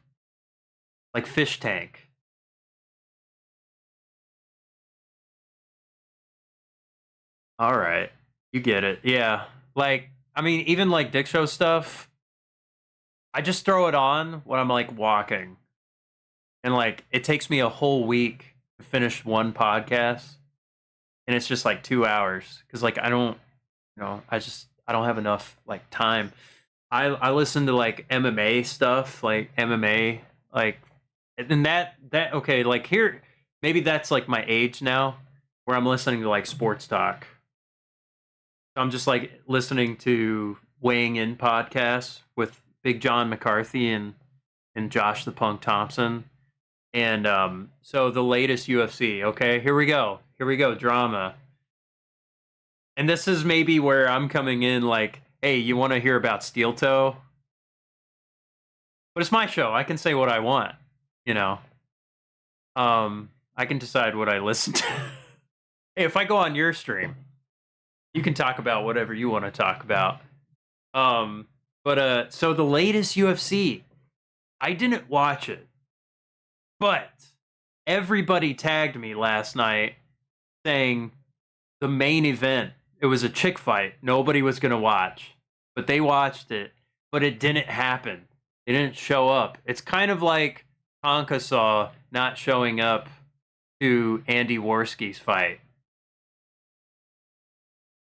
Like fish tank. All right. You get it. Yeah. Like, I mean, even like Dick Show stuff, I just throw it on when I'm like walking. And like it takes me a whole week to finish one podcast. And it's just like 2 hours. Cause like I don't have enough like time. I listen to like MMA stuff, like MMA, like and that okay, like here maybe that's like my age now where I'm listening to like sports talk. I'm just like listening to weighing in podcasts with Big John McCarthy and Josh the Punk Thompson. And so the latest UFC, okay, here we go, drama. And this is maybe where I'm coming in like, hey, you want to hear about Steel Toe? But it's my show. I can say what I want, you know. I can decide what I listen to. Hey, if I go on your stream, you can talk about whatever you want to talk about. So the latest UFC, I didn't watch it. But everybody tagged me last night saying the main event, it was a chick fight. Nobody was going to watch. But they watched it. But it didn't happen. It didn't show up. It's kind of like Tonka Saw not showing up to Andy Worski's fight.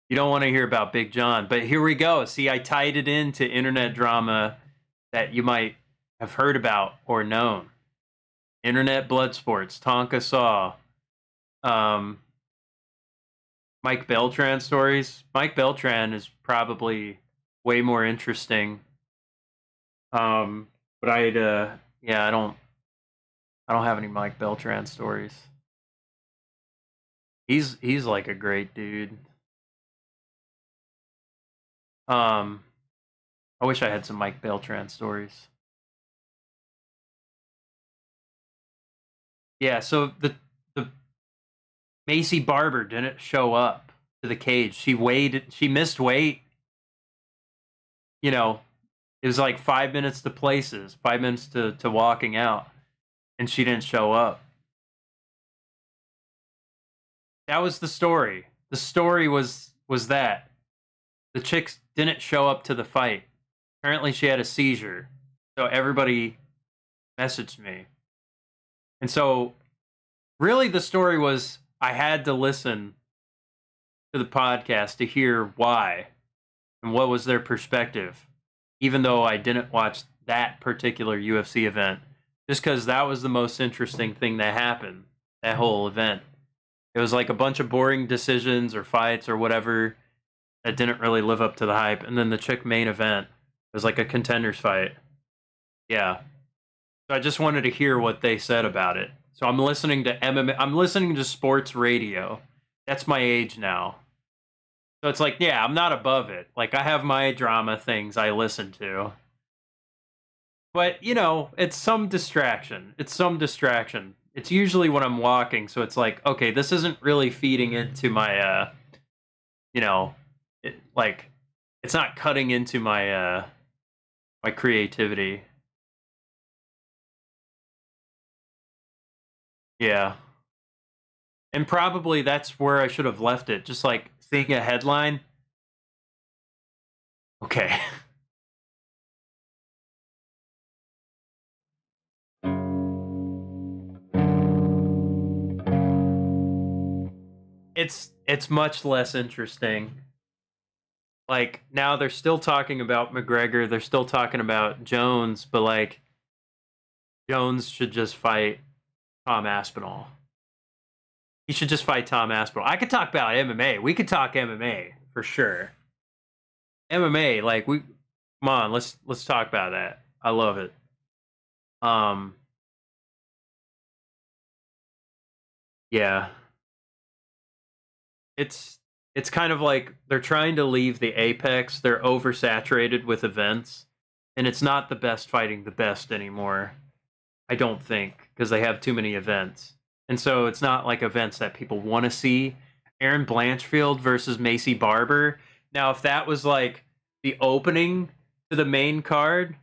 You don't want to hear about Big John. But here we go. See, I tied it into internet drama that you might have heard about or known. Internet blood sports, Tonka Saw, Mike Beltran stories. Mike Beltran is probably way more interesting. But I don't have any Mike Beltran stories. He's like a great dude. I wish I had some Mike Beltran stories. Yeah, so the Macy Barber didn't show up to the cage. She missed weight. You know, it was like 5 minutes to places, 5 minutes to walking out, and she didn't show up. That was the story. The story was that the chick didn't show up to the fight. Apparently she had a seizure. So everybody messaged me. And so, really, the story was I had to listen to the podcast to hear why and what was their perspective, even though I didn't watch that particular UFC event, just because that was the most interesting thing that happened, that whole event. It was like a bunch of boring decisions or fights or whatever that didn't really live up to the hype. And then the chick main event was like a contenders fight. Yeah. So I just wanted to hear what they said about it. So I'm listening to MMA. I'm listening to sports radio. That's my age now. So it's like, yeah, I'm not above it. Like, I have my drama things I listen to. But, you know, it's some distraction. It's some distraction. It's usually when I'm walking, so it's like, okay, this isn't really feeding into my, you know, like, it's not cutting into my, my creativity. Yeah. And probably that's where I should have left it. Just like seeing a headline. Okay. It's much less interesting. Like now they're still talking about McGregor, they're still talking about Jones, but like Jones should just fight Tom Aspinall. He should just fight Tom Aspinall. I could talk about MMA. We could talk MMA for sure. MMA, like we come on, let's talk about that. I love it. Um yeah. It's it's kind of like they're trying to leave the apex. They're oversaturated with events, and it's not the best fighting the best anymore. I don't think because they have too many events, and so it's not like events that people want to see. Aaron Blanchfield versus Macy Barber. Now, if that was like the opening to the main card,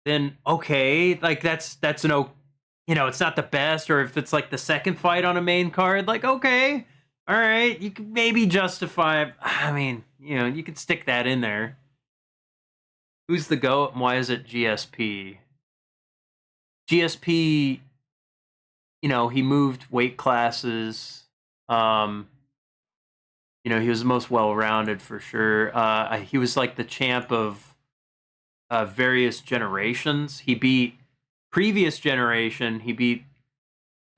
then okay, like that's no, you know, it's not the best. Or if it's like the second fight on a main card, like okay, all right, you could maybe justify. I mean, you know, you could stick that in there. Who's the GOAT and why is it GSP? GSP, you know, he moved weight classes. Um, you know, he was the most well-rounded for sure. He was like the champ of various generations. He beat previous generation. He beat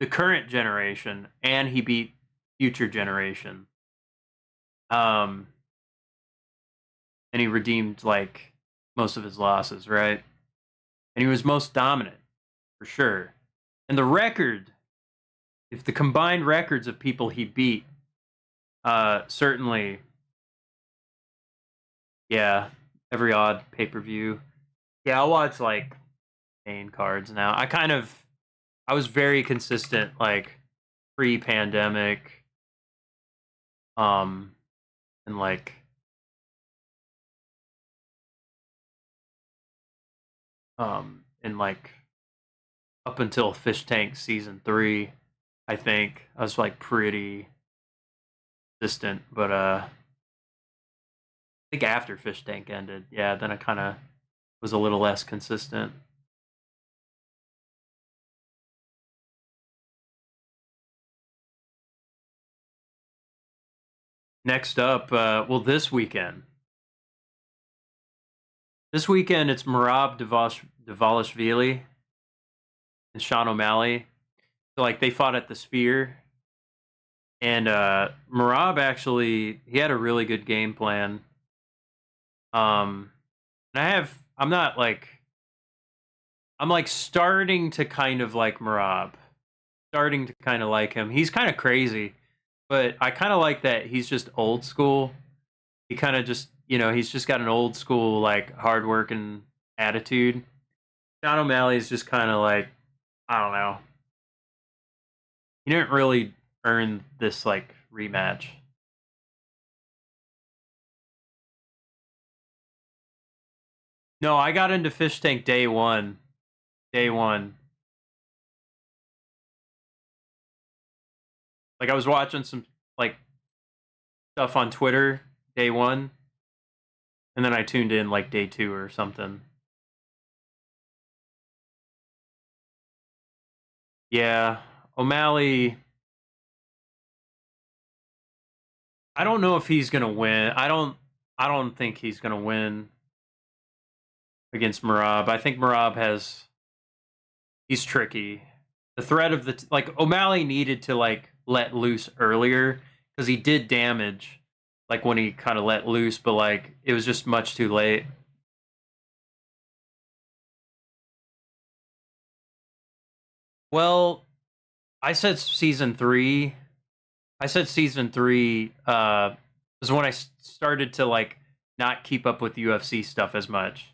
the current generation, and he beat future generation. Um, and he redeemed like most of his losses, right? And he was most dominant for sure. And the record, if the combined records of people he beat, certainly, yeah, every odd pay per view. Yeah, I'll watch like main cards now. I was very consistent like pre pandemic, um, and like and like up until Fish Tank season 3, I think I was like pretty consistent. But I think after Fish Tank ended, yeah, then I kind of was a little less consistent. Next up, well, this weekend it's Marab Davalishvili and Sean O'Malley. So, like they fought at the Sphere, and Marab actually he had a really good game plan. And I'm not like I'm like starting to kind of like Marab, starting to kind of like him. He's kind of crazy, but I kind of like that he's just old school. He kind of just, you know, he's just got an old school like hardworking attitude. John O'Malley's just kind of like I don't know. He didn't really earn this like rematch. No, I got into Fish Tank day one. Day one. Like I was watching some like stuff on Twitter day one, and then I tuned in like day two or something. Yeah, O'Malley. I don't know if he's gonna win. I don't think he's gonna win against Marab. I think Marab has. He's tricky. The threat of the like O'Malley needed to like let loose earlier because he did damage, like when he kind of let loose, but like it was just much too late. Well, I said season 3. I said season 3. was when I started to like not keep up with UFC stuff as much.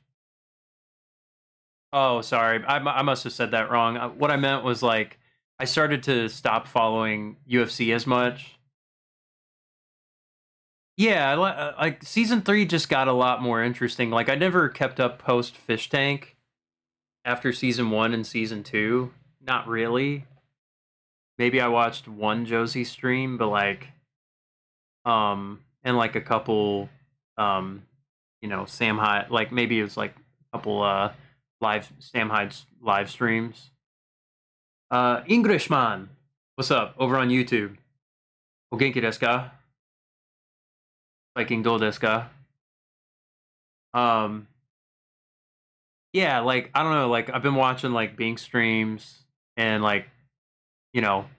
Oh, sorry. I must have said that wrong. What I meant was like I started to stop following UFC as much. Yeah, like season 3 just got a lot more interesting. Like I never kept up post Fish Tank after season 1 and season 2. Not really. Maybe I watched one Josie stream, but like and like a couple Sam Hyde, like maybe it was like a couple live Sam Hyde's live streams. Englishman, what's up over on YouTube? O genki desu ka? Viking do desu ka? Um yeah, like I don't know, like I've been watching like Bing streams and like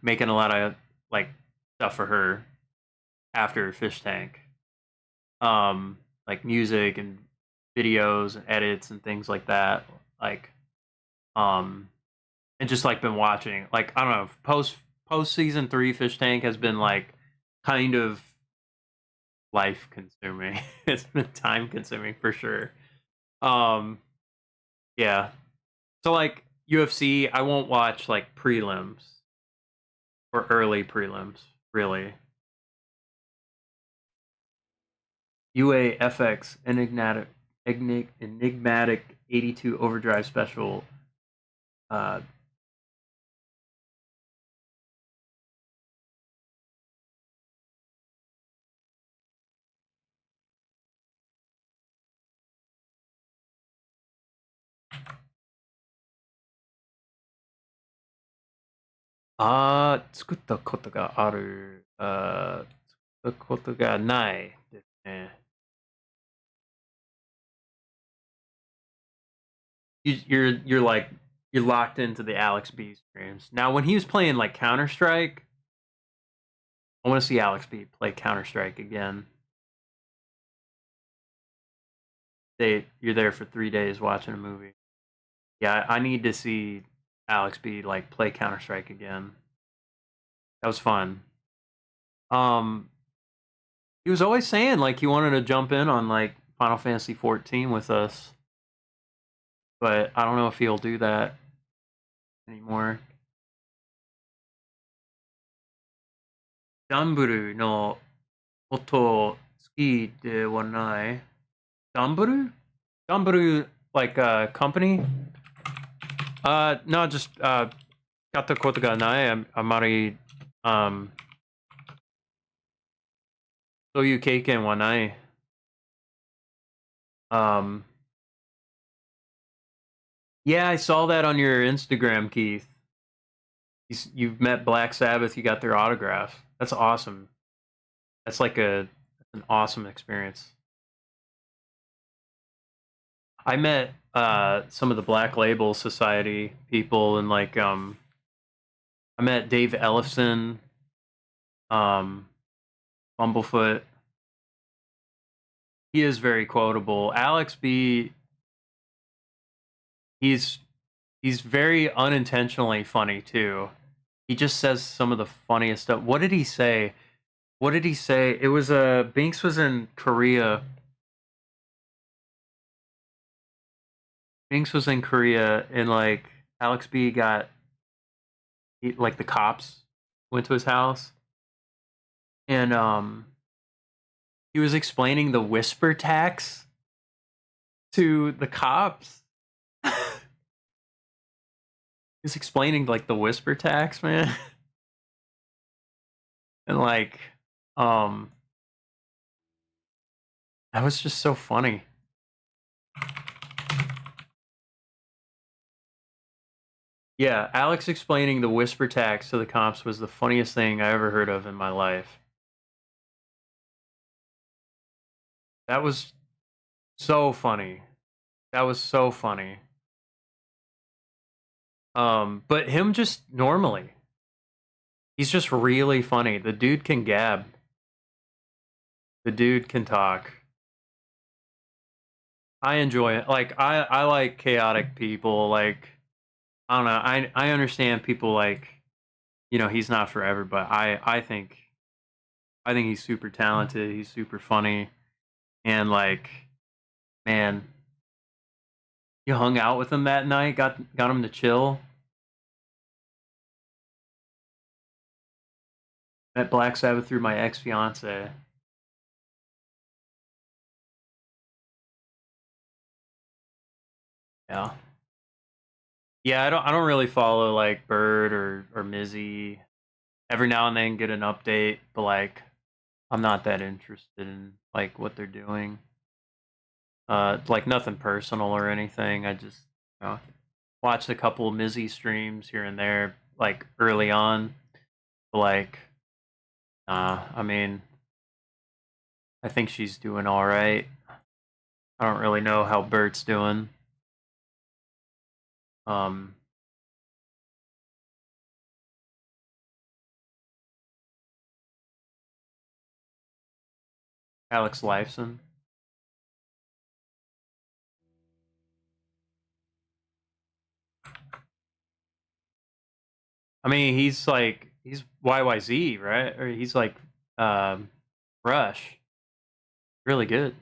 making a lot of like stuff for her after Fish Tank. Like music and videos and edits and things like that. Like um and just like been watching. Like I don't know, post season 3 Fish Tank has been like kind of life consuming. It's been time consuming for sure. Um yeah. So like UFC, I won't watch like prelims or early prelims, really. UAFX enigmatic 82 overdrive special. Uh,作ったことがある。作ったことがないですね。You're like you're locked into the Alex B streams. Now when he was playing like Counter-Strike, I want to see Alex B play Counter-Strike again. You're there for 3 days watching a movie. Yeah, I need to see Alex B like play Counter-Strike again. That was fun. He was always saying like he wanted to jump in on like Final Fantasy 14 with us, but I don't know if he'll do that anymore. ギャンブルのこと好きではない。Gamburu? Gamburu, like company? No, just 買ったことがない。あまりそういう経験はない。Yeah, I saw that on your Instagram, Keith. You've met Black Sabbath. You got their autograph. That's awesome. That's like an awesome experience. I met some of the Black Label Society people, and like I met Dave Ellefson, Bumblefoot. He is very quotable. Alex B. He's very unintentionally funny too. He just says some of the funniest stuff. What did he say? What did he say? It was Binks was in Korea. Binks was in Korea, and like Alex B got like the cops went to his house, and he was explaining the whisper tax to the cops. He's explaining like the whisper tax, man. And like that was just so funny. Yeah, Alex explaining the whisper tax to the cops was the funniest thing I ever heard of in my life. That was so funny. That was so funny. But him just normally. He's just really funny. The dude can gab. The dude can talk. I enjoy it. Like I like chaotic people. Like I don't know. I understand people like he's not for everybody. I think I think he's super talented. He's super funny, and like, man, you hung out with him that night. Got him to chill. Met Black Sabbath through my ex fiance. Yeah. Yeah, I don't really follow like Bird or Mizzy. Every now and then get an update, but like I'm not that interested in like what they're doing. Like nothing personal or anything. I just watched a couple of Mizzy streams here and there, like early on. But like, I mean, I think she's doing all right. I don't really know how Bert's doing. Alex Lifeson. I mean, he's YYZ, right? Or he's like Rush. Really good.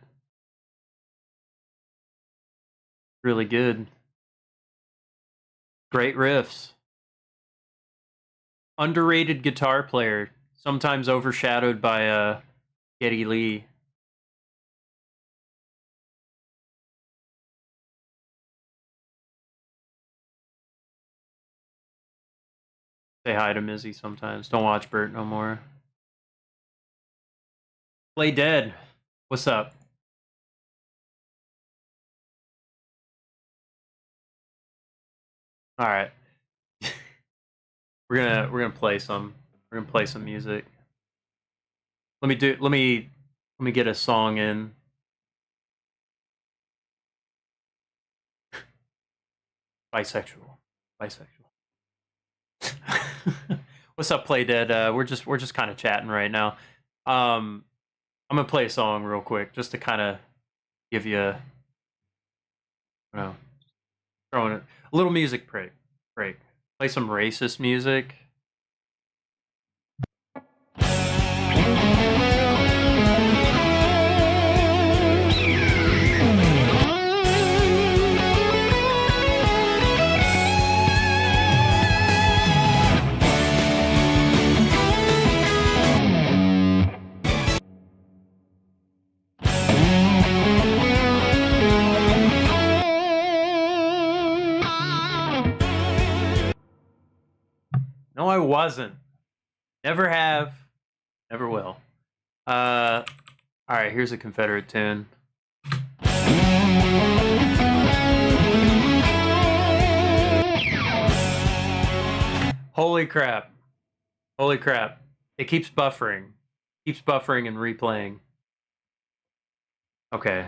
Really good. Great riffs. Underrated guitar player, sometimes overshadowed by Geddy Lee. Say hi to Mizzy sometimes. Don't watch Bert no more. Play Dead. What's up? All right. we're gonna play some. We're gonna play some music. Let me get a song in. Bisexual. What's up, Play Dead? We're just kind of chatting right now. I'm gonna play a song real quick just to kind of give you, throwing it a little music break. Play some racist music. No, I wasn't. Never have. Never will. All right, here's a Confederate tune. Holy crap. Holy crap. It keeps buffering. Keeps buffering and replaying. Okay.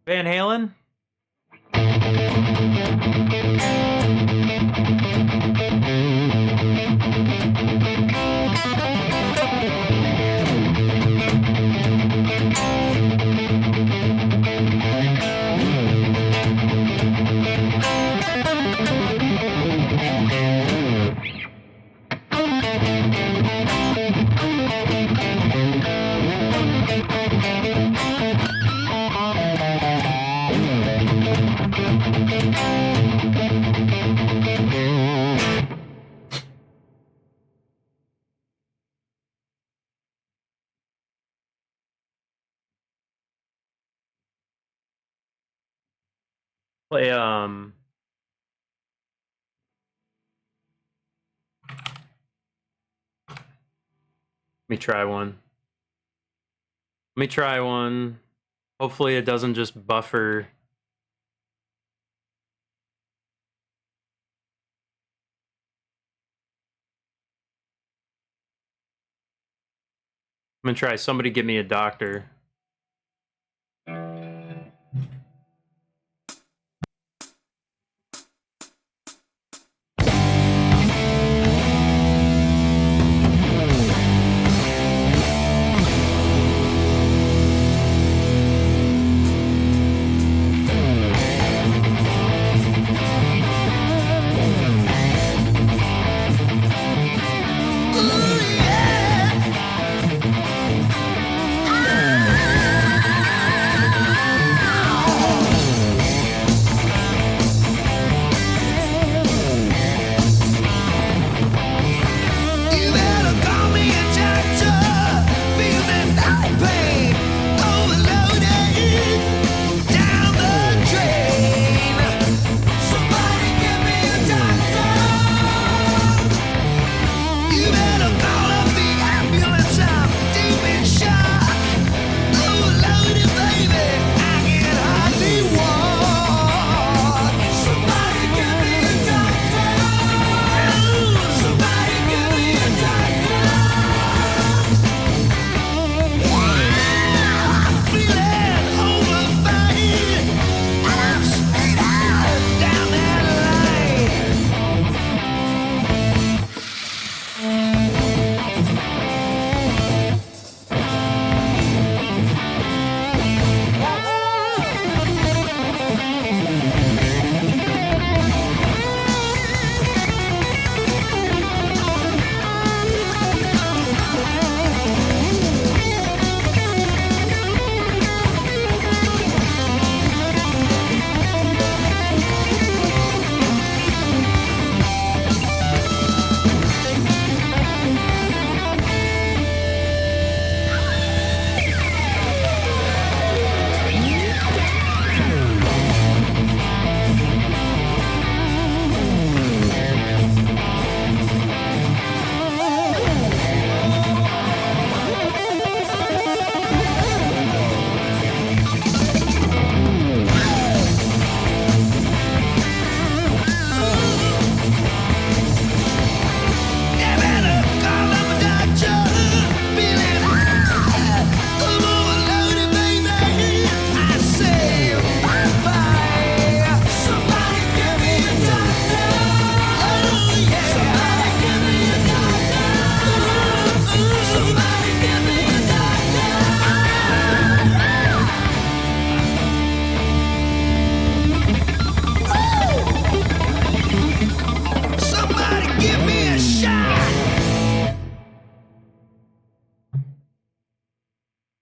Van Halen? Play let me try one. Let me try one. Hopefully it doesn't just buffer. I'm gonna try Somebody Give Me a Doctor.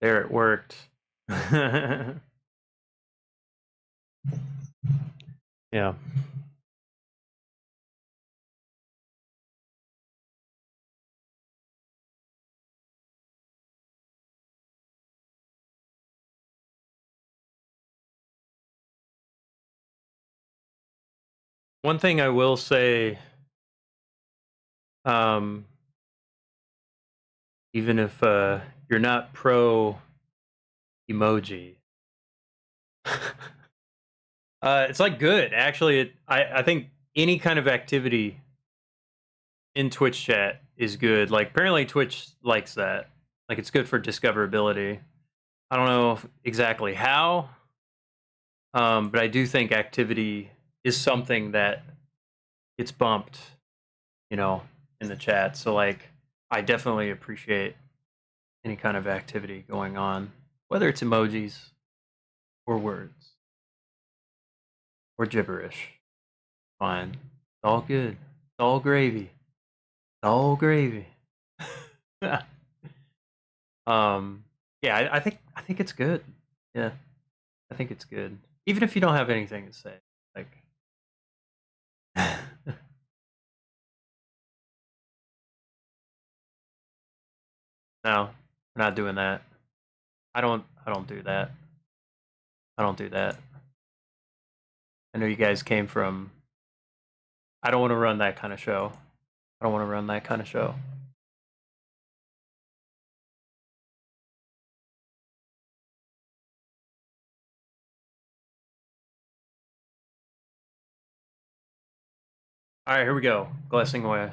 There, it worked. Yeah. One thing I will say, even if you're not pro emoji, it's like good. Actually, I think any kind of activity in Twitch chat is good. Like apparently Twitch likes that. Like it's good for discoverability. I don't know exactly how, but I do think activity is something that gets bumped, you know, in the chat. So like, I definitely appreciate any kind of activity going on, whether it's emojis or words or gibberish. Fine, it's all good. It's all gravy. It's all gravy. Yeah, I think it's good. Yeah, I think it's good. Even if you don't have anything to say, like. No, we're not doing that. I don't do that. I don't do that. I know you guys came from. I don't want to run that kind of show. I don't want to run that kind of show. All right, here we go. Glassing away.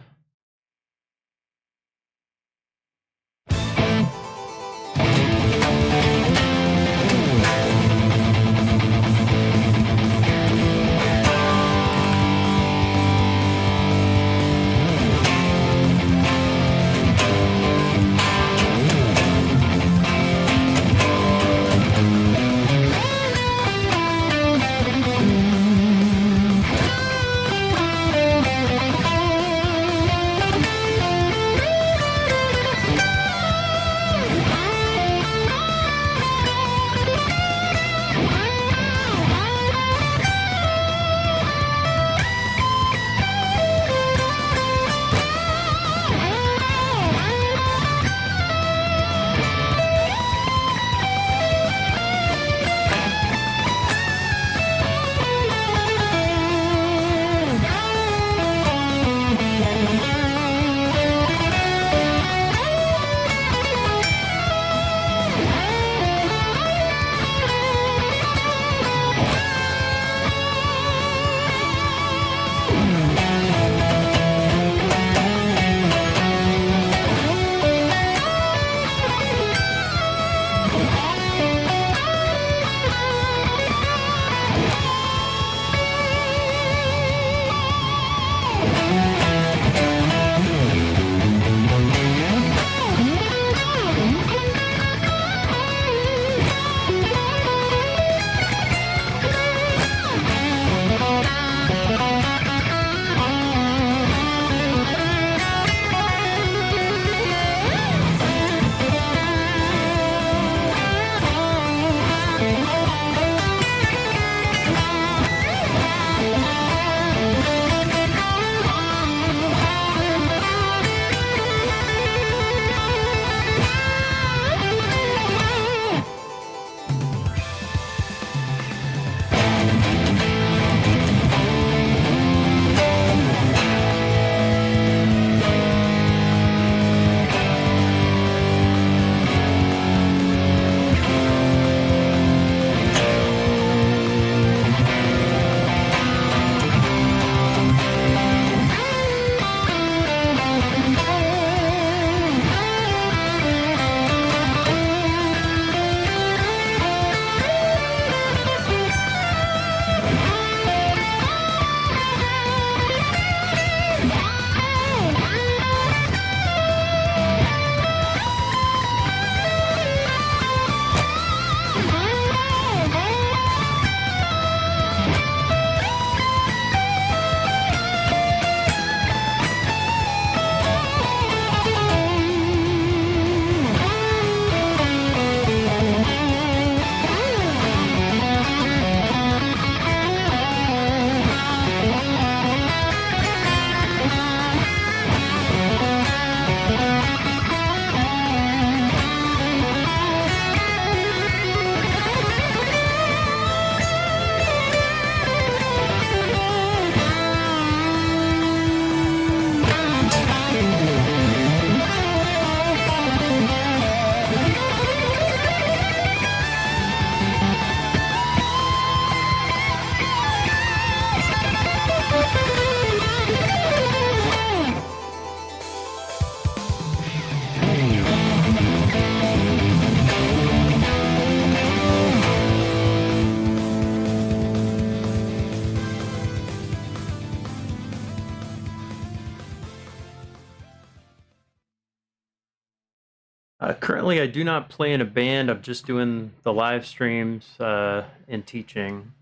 Currently, I do not play in a band. I'm just doing the live streams and teaching.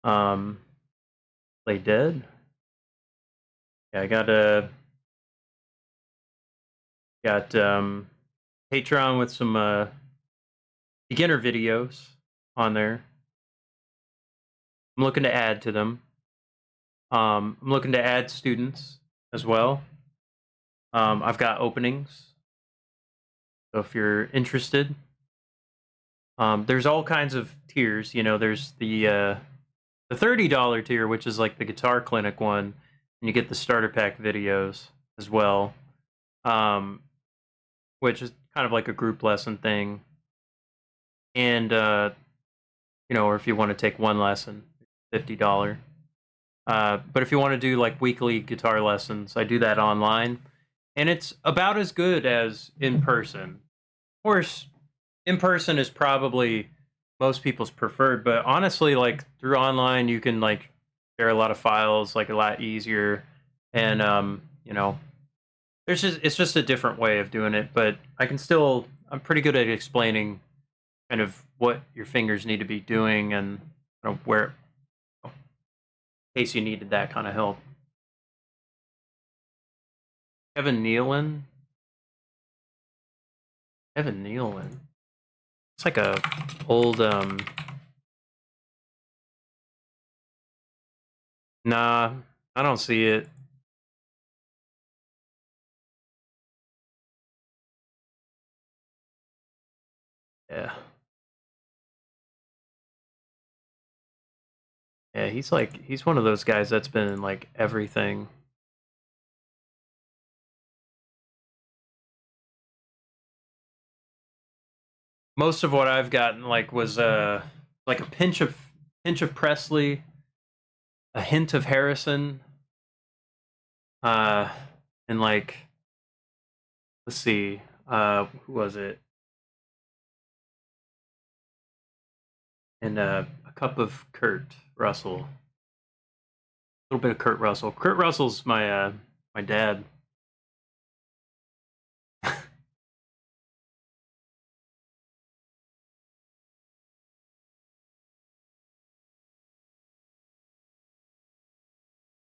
Play dead. Yeah, I got Patreon with some beginner videos on there. I'm looking to add to them. I'm looking to add students as well. I've got openings. So if you're interested, there's all kinds of tiers. You know, there's the the $30 tier, which is like the Guitar Clinic one, and you get the starter pack videos as well, which is kind of like a group lesson thing. And or if you want to take one lesson, $50. But if you want to do like weekly guitar lessons, I do that online, and it's about as good as in person. Of course, in person is probably most people's preferred, but honestly, like through online, you can like share a lot of files like a lot easier, and it's just a different way of doing it. But I'm pretty good at explaining kind of what your fingers need to be doing and where, in case you needed that kind of help. Evan Nealon. It's like a old Nah, I don't see it. Yeah. Yeah, he's one of those guys that's been in like everything. Most of what I've gotten like was like a pinch of Presley, a hint of Harrison, and like, let's see, who was it? And a cup of Kurt Russell. A little bit of Kurt Russell. Kurt Russell's my my dad.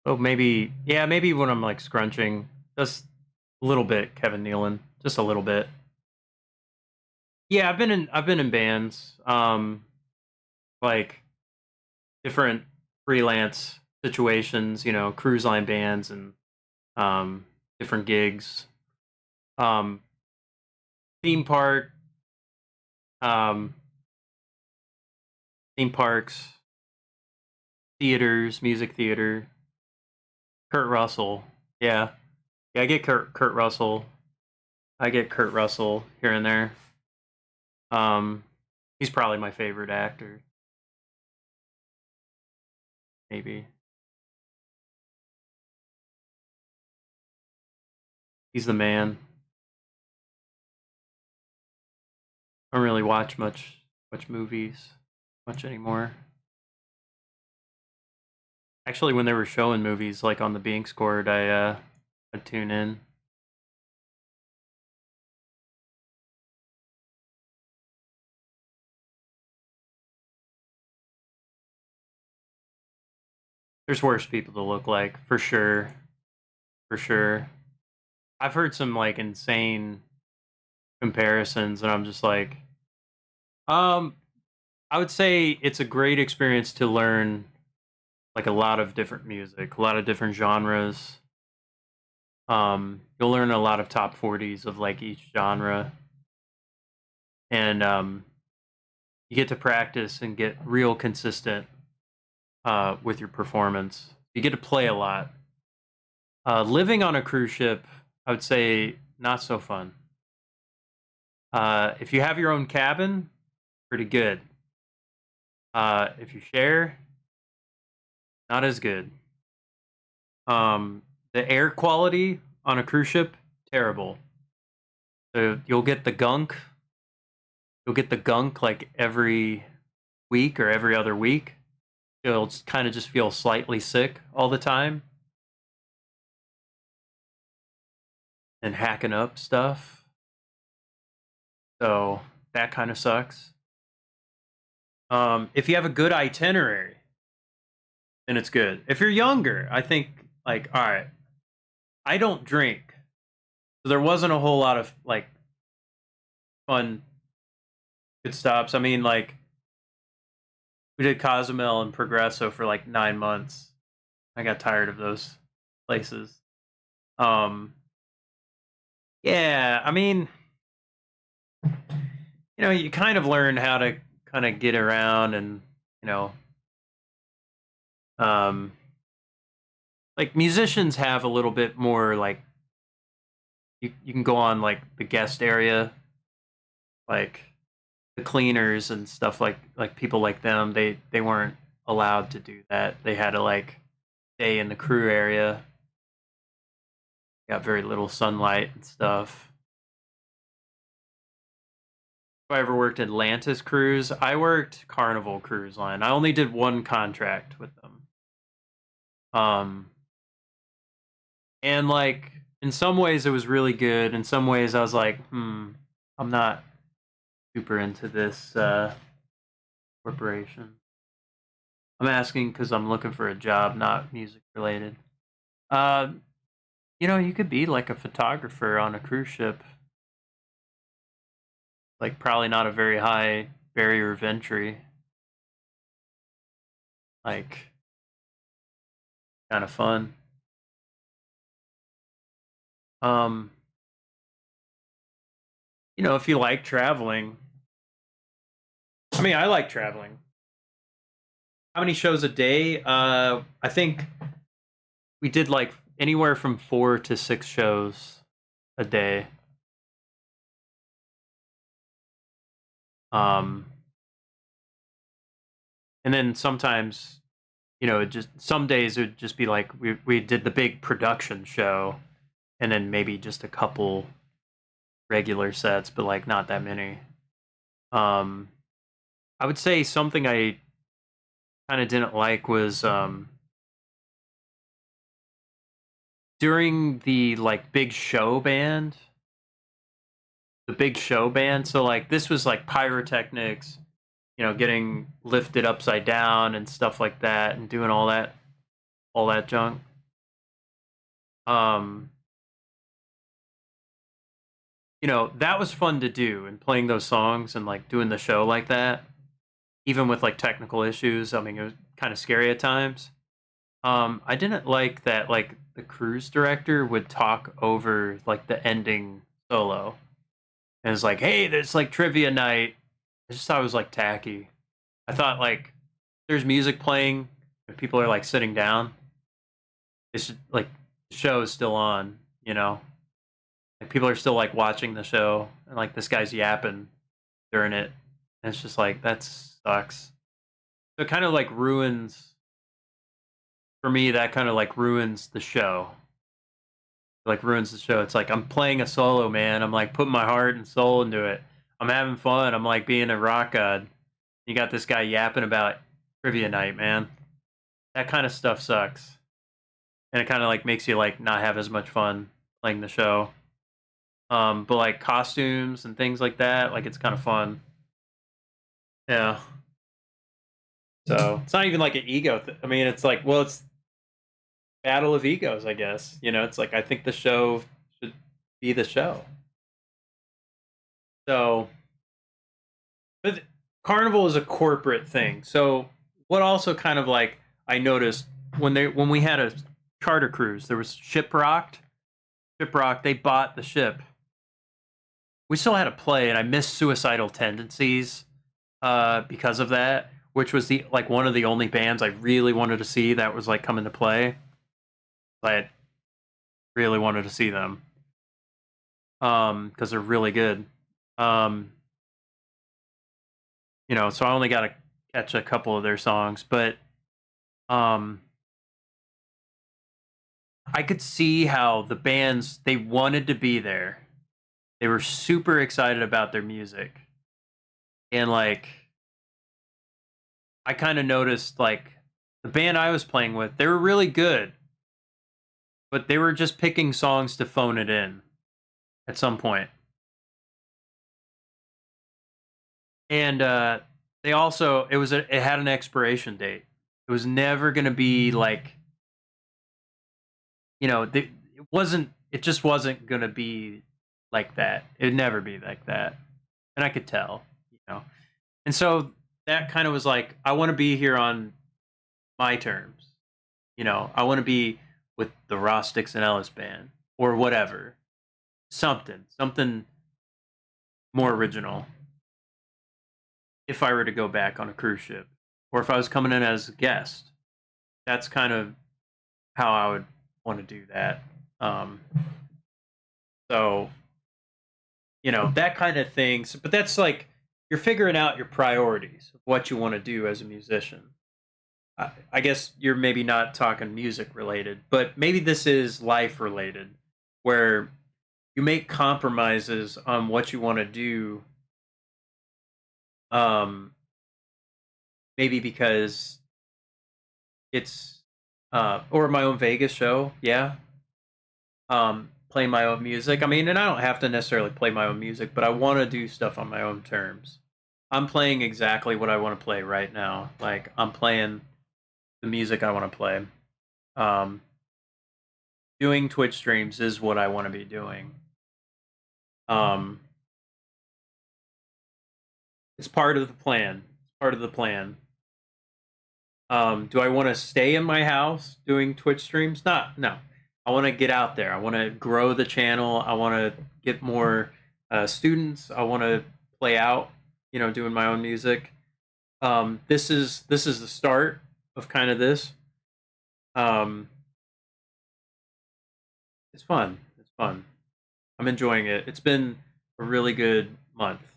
Oh, maybe, yeah, maybe when I'm like scrunching, just a little bit, Kevin Nealon, just a little bit. Yeah, I've been in bands, like different freelance situations, cruise line bands and different gigs, um, theme park, um, theme parks, theaters, music theater. Kurt Russell, yeah, yeah, I get Kurt Russell. I get Kurt Russell here and there. He's probably my favorite actor. Maybe he's the man. I don't really watch much movies much anymore. Actually, when they were showing movies like on the being scored, I'd tune in. There's worse people to look like, for sure. For sure. I've heard some like insane comparisons, and I'm just like, um, I would say it's a great experience to learn like a lot of different music, a lot of different genres. You'll learn a lot of top 40s of like each genre, and you get to practice and get real consistent with your performance. You get to play a lot. Living on a cruise ship, I would say, not so fun. If you have your own cabin, pretty good. If you share, not as good. The air quality on a cruise ship, terrible. So you'll get the gunk. You'll get the gunk like every week or every other week. You'll kind of just feel slightly sick all the time. And hacking up stuff. So that kind of sucks. If you have a good itinerary, then it's good. If you're younger, I think like, all right, I don't drink, so there wasn't a whole lot of like fun good stops. I mean, like we did Cozumel and Progresso for like 9 months. I got tired of those places. Yeah, I mean, you kind of learn how to kind of get around and, you know, Um, like musicians have a little bit more like you can go on like the guest area, like the cleaners and stuff like people like them. They weren't allowed to do that. They had to like stay in the crew area. Got very little sunlight and stuff. If I ever worked Atlantis Cruise, I worked Carnival Cruise Line. I only did one contract with them. And like in some ways it was really good. In some ways I was like, I'm not super into this corporation. I'm asking because I'm looking for a job, not music related. You could be like a photographer on a cruise ship. Like probably not a very high barrier of entry. Like kind of fun. If you like traveling. I mean, I like traveling. How many shows a day? I think we did like anywhere from 4 to 6 shows a day. And then sometimes, some days it would just be like we did the big production show, and then maybe just a couple regular sets, but like not that many. I would say something I kind of didn't like was during the like big show band. The big show band. So like this was like pyrotechnics, getting lifted upside down and stuff like that, and doing all that junk. That was fun to do, and playing those songs and like doing the show like that, even with like technical issues. I mean, it was kind of scary at times. I didn't like that like the cruise director would talk over like the ending solo. And it's like, hey, there's like trivia night. I just thought it was like tacky. I thought like there's music playing and people are like sitting down. It's like the show is still on, Like people are still like watching the show, and like this guy's yapping during it. And it's just like that sucks. So it kind of like ruins for me, that kind of like ruins the show. Like ruins the show. It's like I'm playing a solo, man. I'm like putting my heart and soul into it. I'm having fun. I'm like being a rock god. You got this guy yapping about trivia night, man. That kind of stuff sucks. And it kind of like makes you like not have as much fun playing the show. But like costumes and things like that, like it's kind of fun. Yeah. So it's not even like an ego. I mean, it's like, well, it's battle of egos, I guess. It's like I think the show should be the show. So, but Carnival is a corporate thing. So, what also kind of like I noticed when we had a charter cruise, there was Shiprocked. Shiprock, they bought the ship. We still had to play, and I missed Suicidal Tendencies because of that, which was the like one of the only bands I really wanted to see that was like coming to play. I really wanted to see them because they're really good. So I only got to catch a couple of their songs, but I could see how the bands, they wanted to be there. They were super excited about their music. And like I kind of noticed like the band I was playing with, they were really good. But they were just picking songs to phone it in at some point. And they also it had an expiration date. It was never going to be like it just wasn't going to be like that. It'd never be like that. And I could tell, And so that kind of was like I want to be here on my terms. I want to be with the Ross Dixon Ellis band or whatever. Something more original. If I were to go back on a cruise ship or if I was coming in as a guest, that's kind of how I would want to do that. Um, so that kind of thing. But that's like you're figuring out your priorities of what you want to do as a musician. I guess you're maybe not talking music related, but maybe this is life related, where you make compromises on what you want to do. Um, Maybe because it's or my own Vegas show, yeah. Playing my own music. I mean, and I don't have to necessarily play my own music, but I want to do stuff on my own terms. I'm playing exactly what I want to play right now. Like I'm playing the music I want to play. Um, Doing Twitch streams is what I want to be doing. Um, it's part of the plan. It's part of the plan. Do I want to stay in my house doing Twitch streams? No. I want to get out there. I want to grow the channel. I want to get more students. I want to play out, doing my own music. This is the start of kind of this. It's fun. It's fun. I'm enjoying it. It's been a really good month.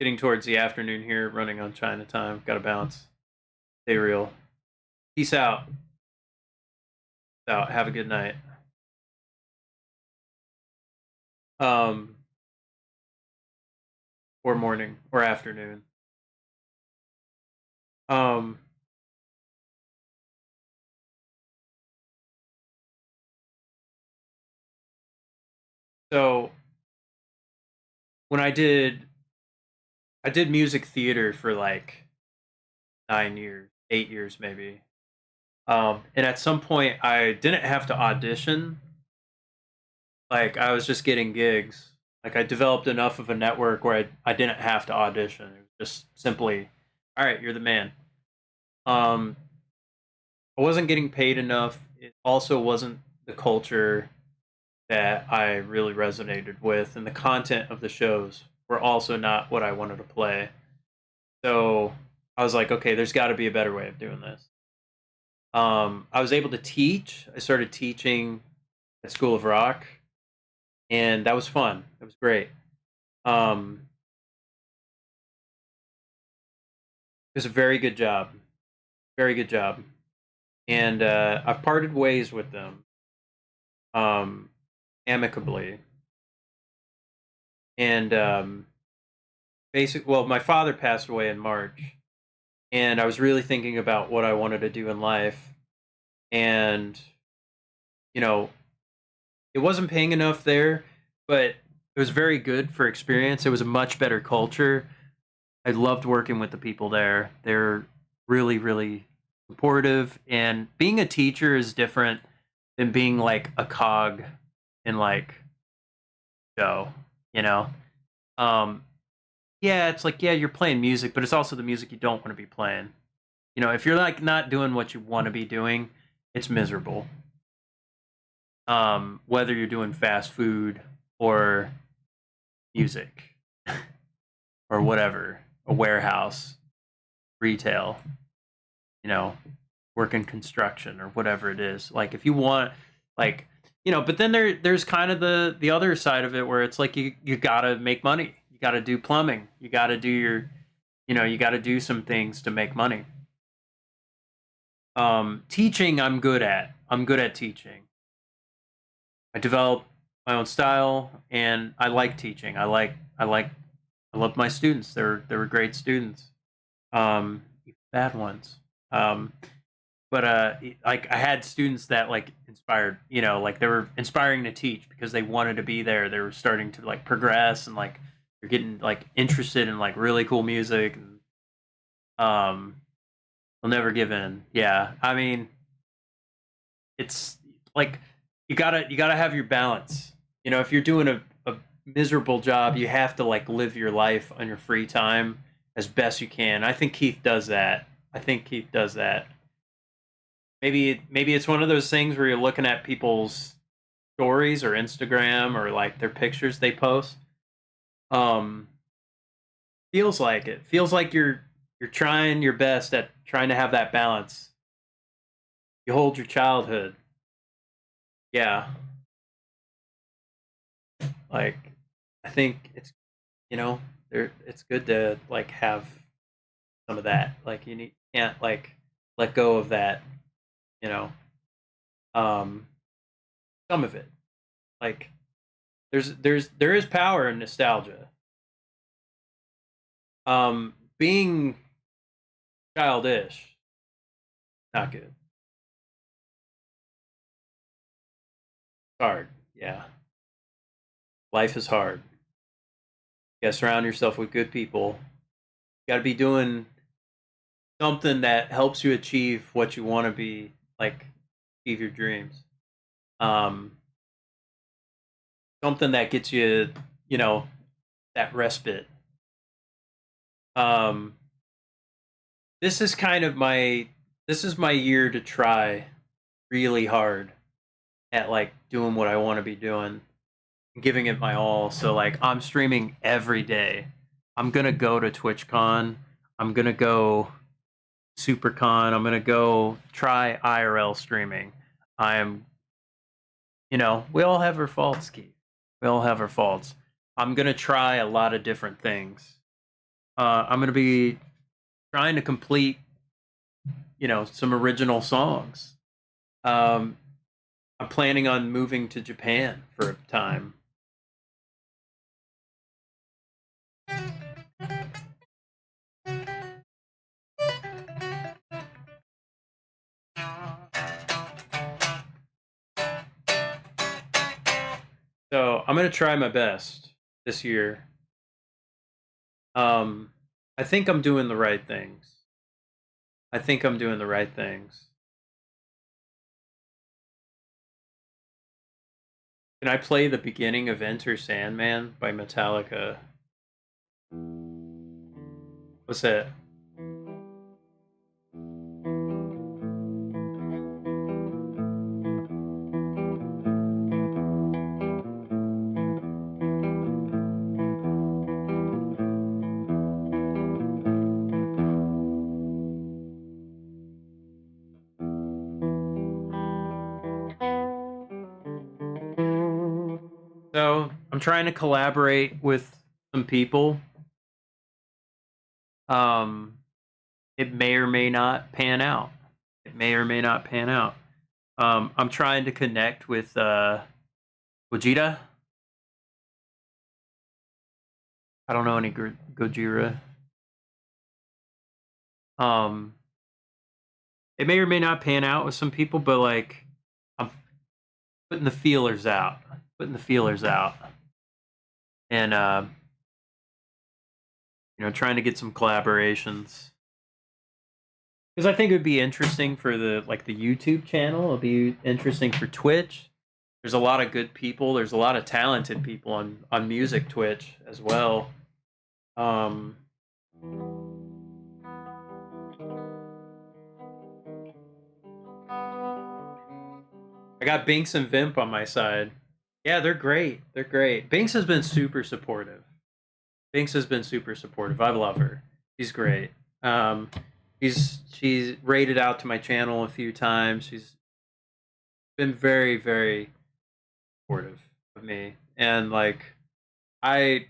Getting towards the afternoon here, running on China time. Got to bounce. Stay real. Peace out. Peace out. Have a good night. Or morning or afternoon. So when I did music theater for like 9 years, 8 years maybe. And at some point I didn't have to audition. Like I was just getting gigs. Like I developed enough of a network where I didn't have to audition. It was just simply, all right, you're the man. I wasn't getting paid enough. It also wasn't the culture that I really resonated with, and the content of the shows were also not what I wanted to play. So I was like, okay, there's got to be a better way of doing this. I was able to teach. I started teaching at School of Rock, and that was fun. It was great. It was a very good job. Very good job. And I've parted ways with them amicably. And well, my father passed away in March, and I was really thinking about what I wanted to do in life. And, it wasn't paying enough there, but it was very good for experience. It was a much better culture. I loved working with the people there. They're really, really supportive. And being a teacher is different than being like a cog in like show, you know? Yeah, it's like, yeah, you're playing music, but it's also the music you don't want to be playing. If you're like not doing what you want to be doing, it's miserable. Whether you're doing fast food or music or whatever, a warehouse, retail, work in construction or whatever it is. Like if you want, like, but then there's kind of the other side of it where it's like you gotta make money. You gotta do plumbing. You gotta do you gotta do some things to make money. Teaching, I'm good at. I'm good at teaching. I develop my own style, and I like teaching. I love my students. They were great students. Bad ones. But like I had students that like inspired, like they were inspiring to teach because they wanted to be there. They were starting to like progress, and like they're getting like interested in like really cool music. And they'll never give in. Yeah, I mean, it's like you gotta have your balance. If you're doing a miserable job, you have to like live your life on your free time as best you can. I think Keith does that. Maybe it's one of those things where you're looking at people's stories or Instagram or like their pictures they post. Feels like you're trying your best at trying to have that balance. You hold your childhood. Yeah. Like, I think it's, you know, it's good to like have some of that. Like can't like let go of that, you know. Um some of it. Like there is power in nostalgia. Being childish, not good. Hard. Yeah. Life is hard. You gotta surround yourself with good people. You gotta be doing something that helps you achieve what you want to be, like achieve your dreams. Um, something that gets you, you know, that respite. Um, this is kind of this is my year to try really hard at like doing what I want to be doing, giving it my all. So like I'm streaming every day. I'm gonna go to TwitchCon. I'm gonna go SuperCon. I'm gonna go try IRL streaming. I'm, you know, we all have our faults, Keith. We all have our faults. I'm gonna try a lot of different things. I'm gonna be trying to complete, you know, some original songs. Um, I'm planning on moving to Japan for a time. So I'm gonna try my best this year. I think I'm doing the right things. I think I'm doing the right things. Can I play the beginning of Enter Sandman by Metallica? What's that? So I'm trying to collaborate with some people. Um, it may or may not pan out. It may or may not pan out. I'm trying to connect with Gojira. I don't know any Gojira. Um, it may or may not pan out with some people, but like I'm putting the feelers out. Putting the feelers out. And you know, trying to get some collaborations. Because I think it would be interesting for the YouTube channel. It'll be interesting for Twitch. There's a lot of good people. There's a lot of talented people on music Twitch as well. Um, I got Binks and Vimp on my side. Yeah, they're great. They're great. Binks has been super supportive. Binks has been super supportive. I love her. She's great. Um, she's rated out to my channel a few times. She's been very, very supportive of me, and like I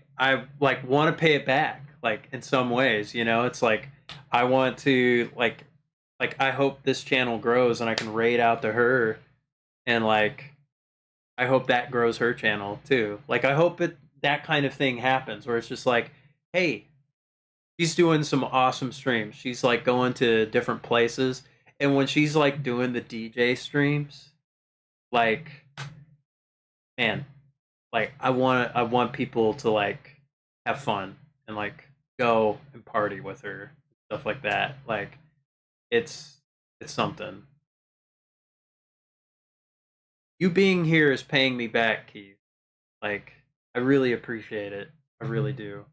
like want to pay it back, like in some ways. You know, it's like I want to like I hope this channel grows and I can raid out to her, and like I hope that grows her channel too. Like I hope that kind of thing happens where it's just like, hey, she's doing some awesome streams. She's like going to different places, and when she's like doing the DJ streams, like man, like I want people to like have fun and like go and party with her, stuff like that. Like it's something. You being here is paying me back, Keith. Like I really appreciate it. I really do.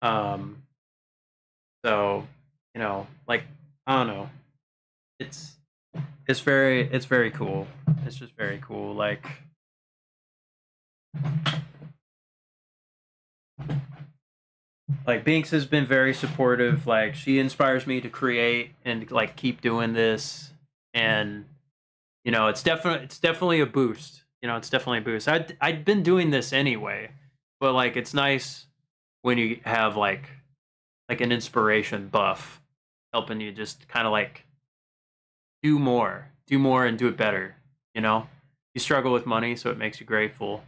Um so, you know, like I don't know. It's it's very cool. It's just very cool. Like Binks has been very supportive. Like she inspires me to create and like keep doing this. and it's definitely a boost. It's definitely a boost. I'd been doing this anyway, but like it's nice when you have like an inspiration buff helping you just kind of like do more and do it better. You struggle with money, so it makes you grateful.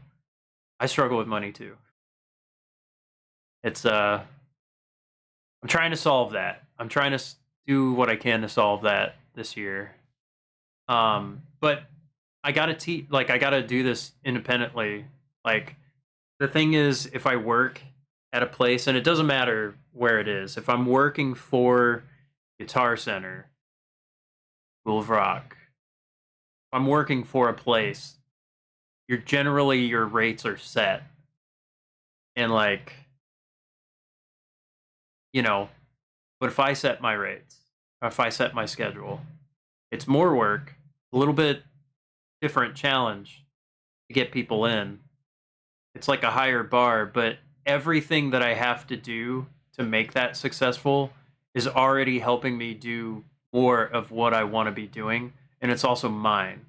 I struggle with money too. It's I'm trying to solve that. I'm trying to do what I can to solve that this year. But I gotta I gotta do this independently. Like the thing is, if I work at a place, and it doesn't matter where it is, if I'm working for Guitar Center, School of Rock, if I'm working for a place, your rates are set. And like, but if I set my rates, or if I set my schedule, it's more work, a little bit different challenge to get people in. It's like a higher bar, but everything that I have to do to make that successful is already helping me do more of what I want to be doing, and it's also mine.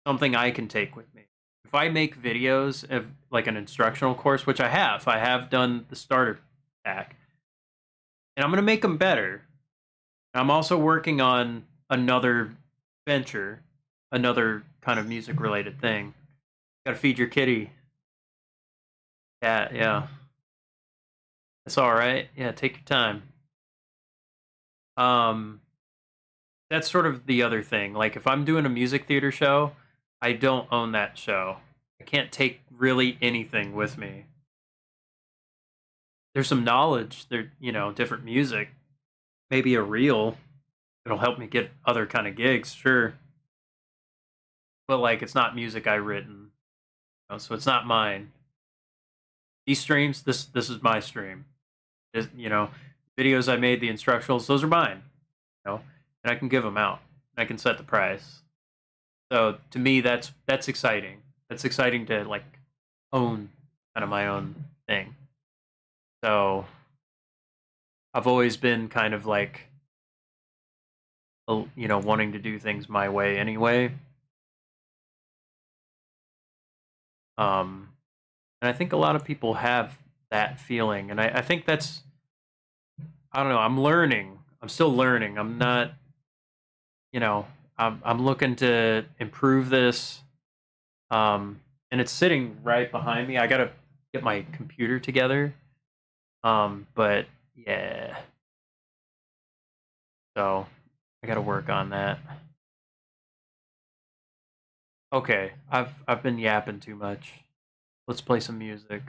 Something I can take with me. If I make videos of like an instructional course, which I have done the starter pack, and I'm going to make them better. I'm also working on another venture, another kind of music related thing. Got to feed your kitty. Yeah. That's all right. Yeah, take your time. That's sort of the other thing. Like if I'm doing a music theater show, I don't own that show. I can't take really anything with me. There's some knowledge, different music, maybe a reel. It'll help me get other kind of gigs, sure. But like, it's not music I've written, so it's not mine. These streams, this is my stream. Videos I made, the instructionals, those are mine. And I can give them out. I can set the price. So to me, that's exciting. That's exciting to like own kind of my own thing. So I've always been kind of like, wanting to do things my way anyway. And I think a lot of people have that feeling, and I think that's, I don't know, I'm learning. I'm still learning. I'm not, I'm looking to improve this. And it's sitting right behind me. I gotta get my computer together. But yeah. So I gotta work on that. Okay, I've been yapping too much. Let's play some music.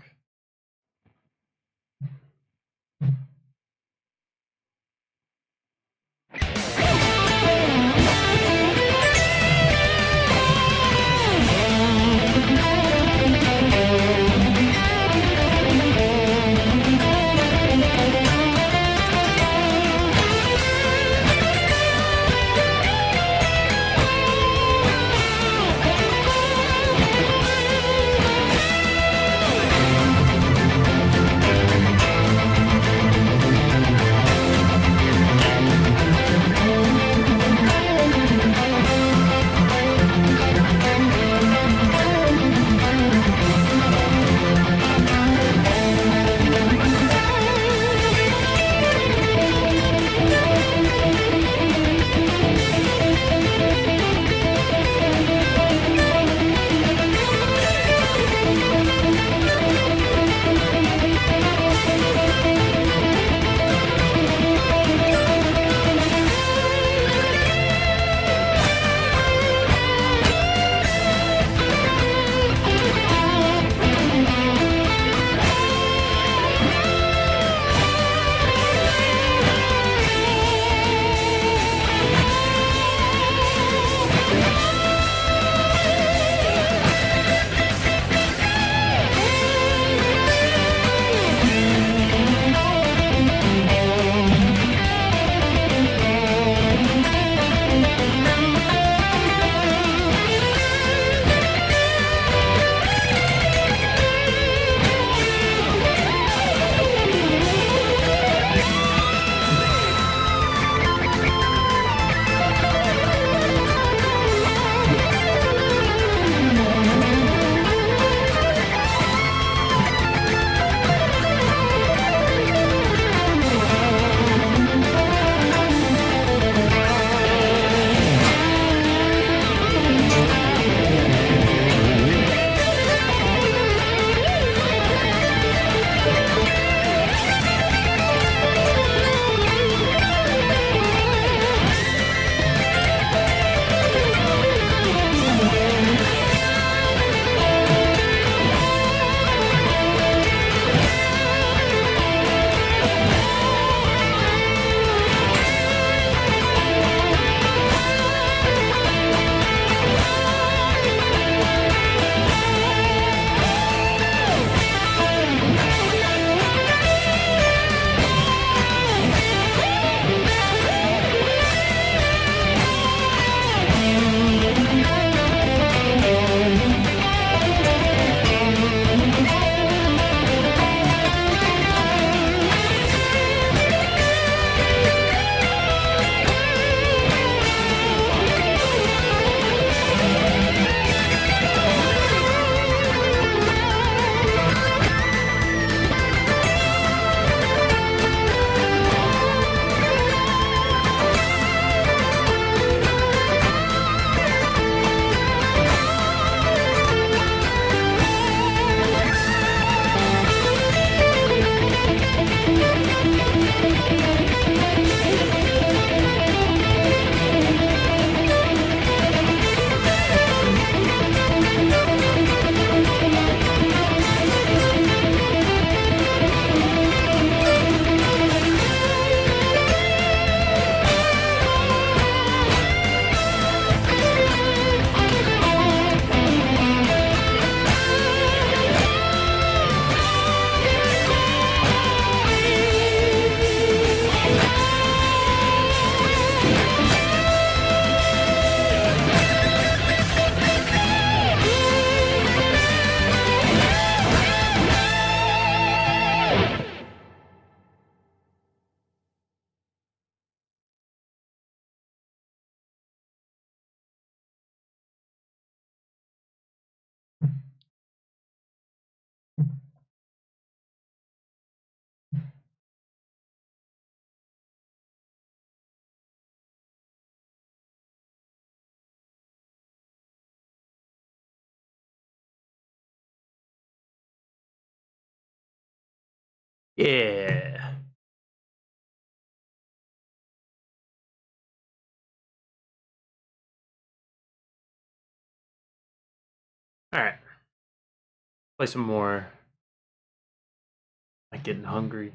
Yeah. All right. Play some more. I'm getting hungry.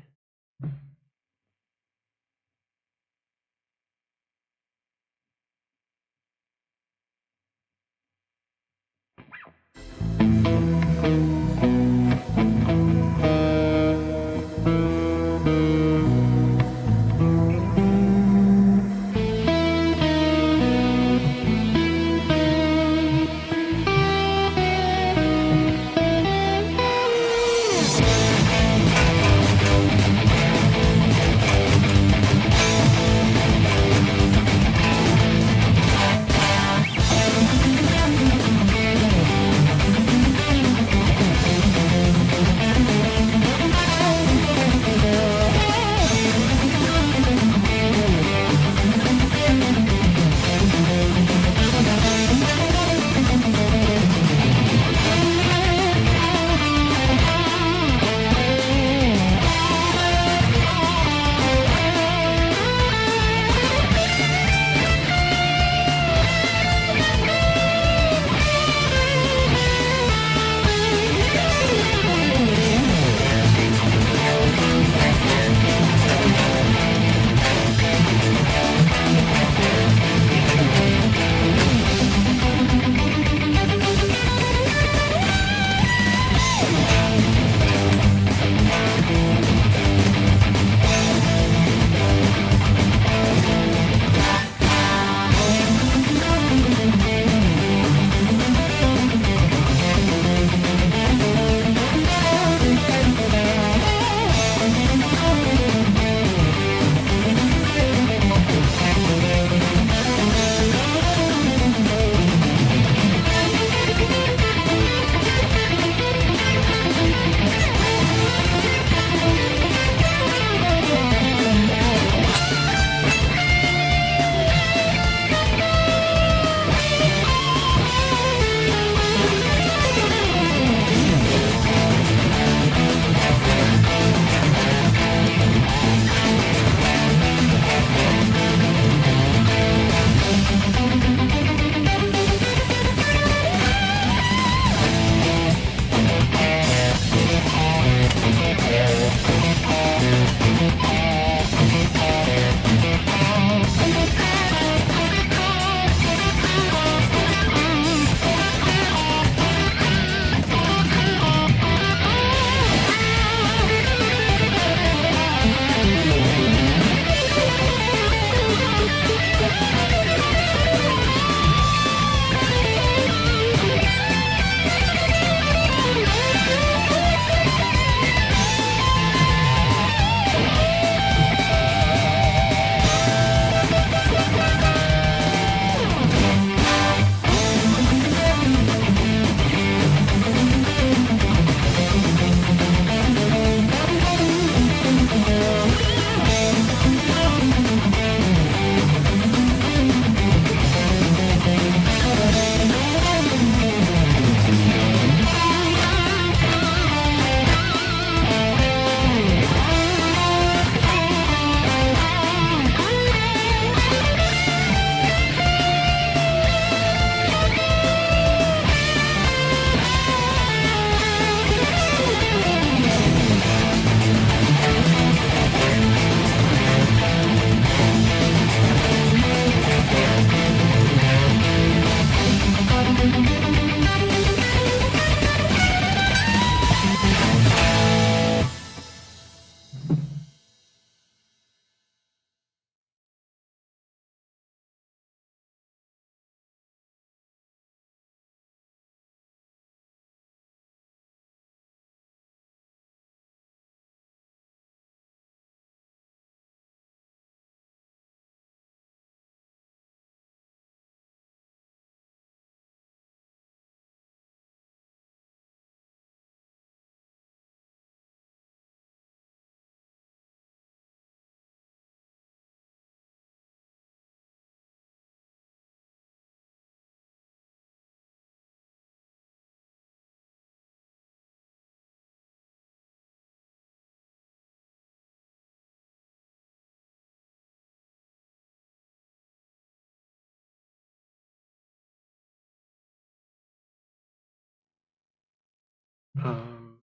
Um,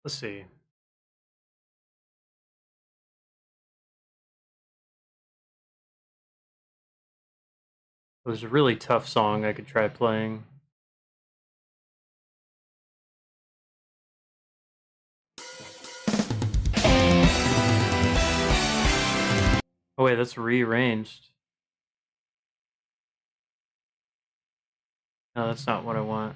let's see. It was a really tough song I could try playing. Oh wait, that's rearranged. No, that's not what I want.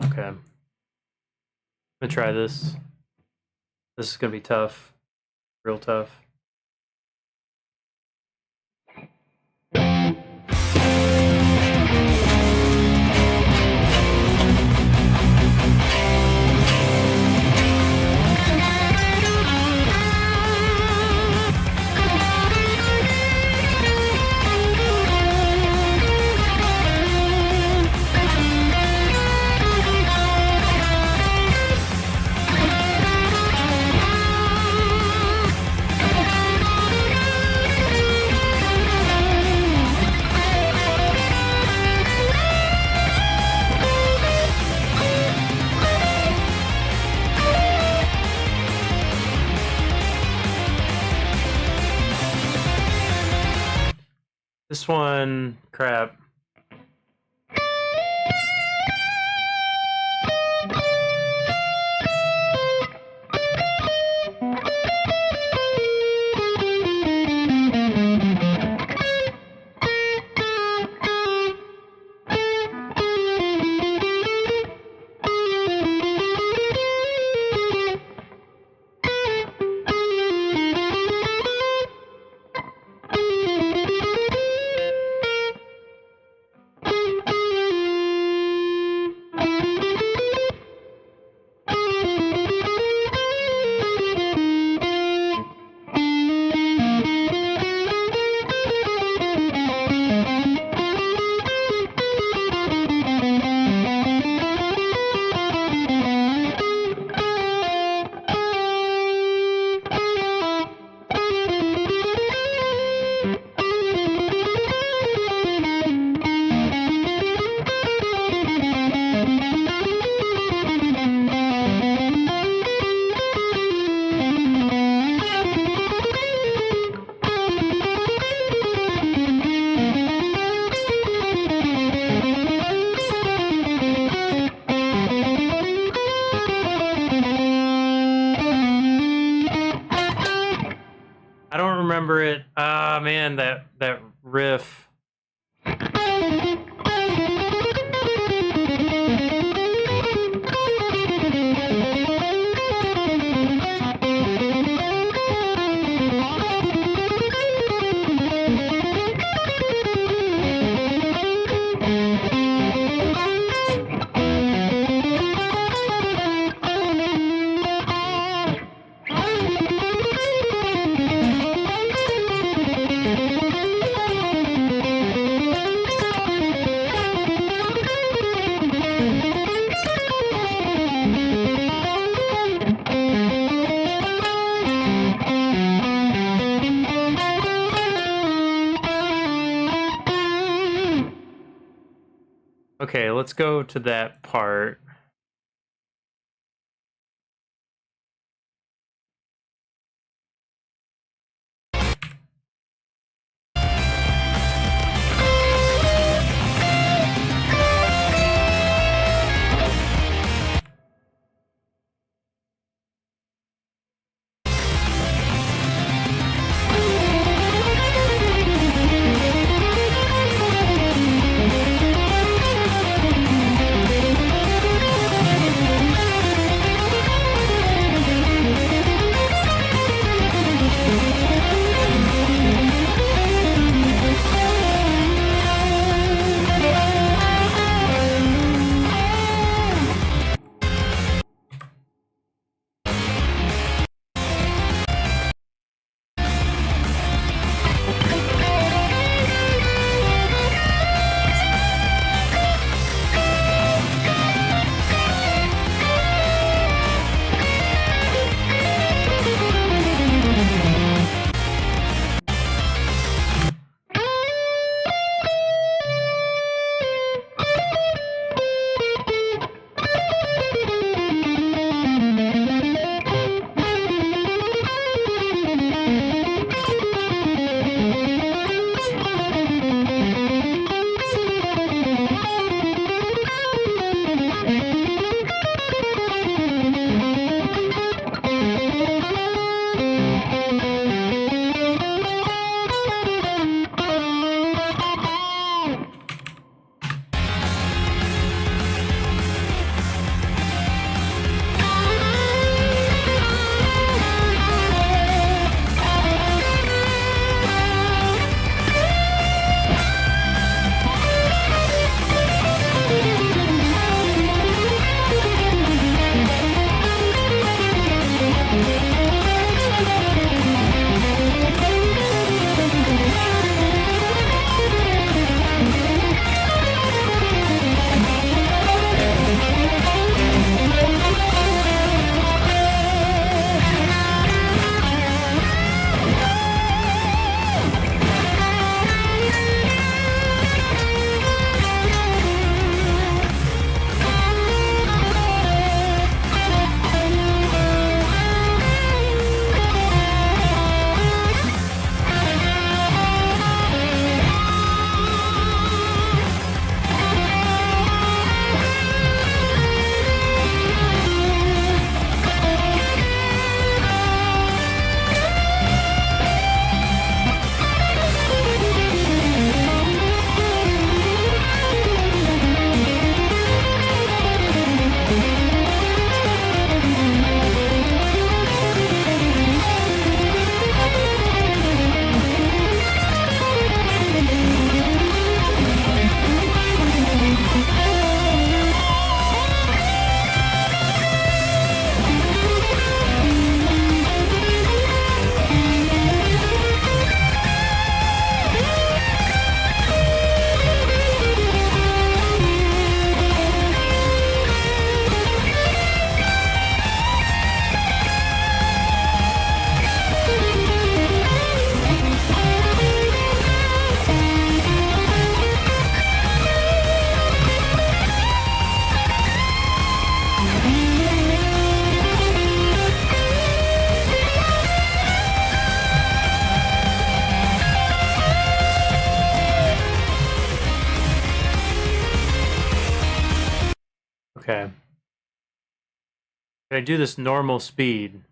Okay. I'm gonna try this. This is gonna be tough. Real tough. This one, crap. I don't remember it. Ah, man, that riff. Okay, let's go to that part. Okay. Can I do this normal speed?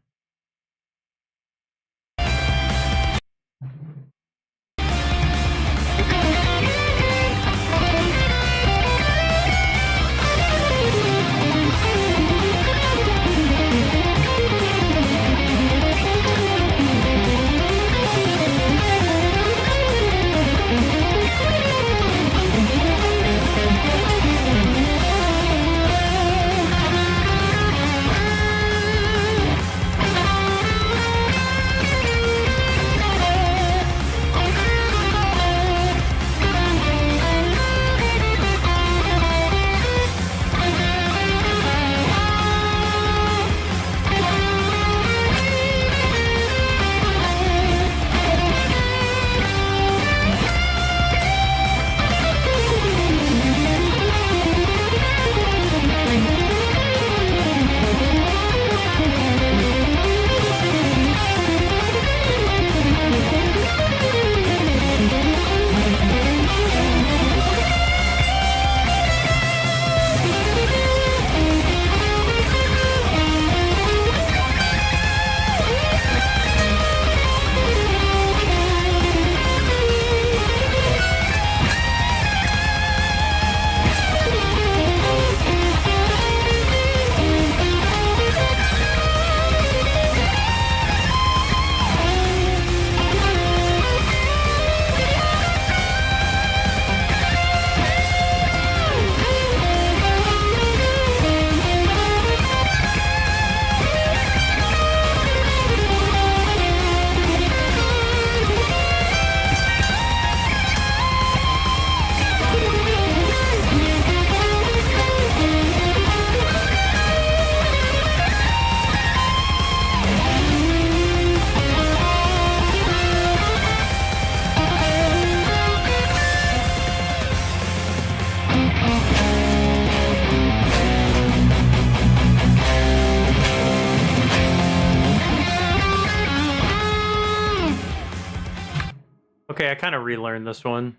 Okay, I kind of relearned this one.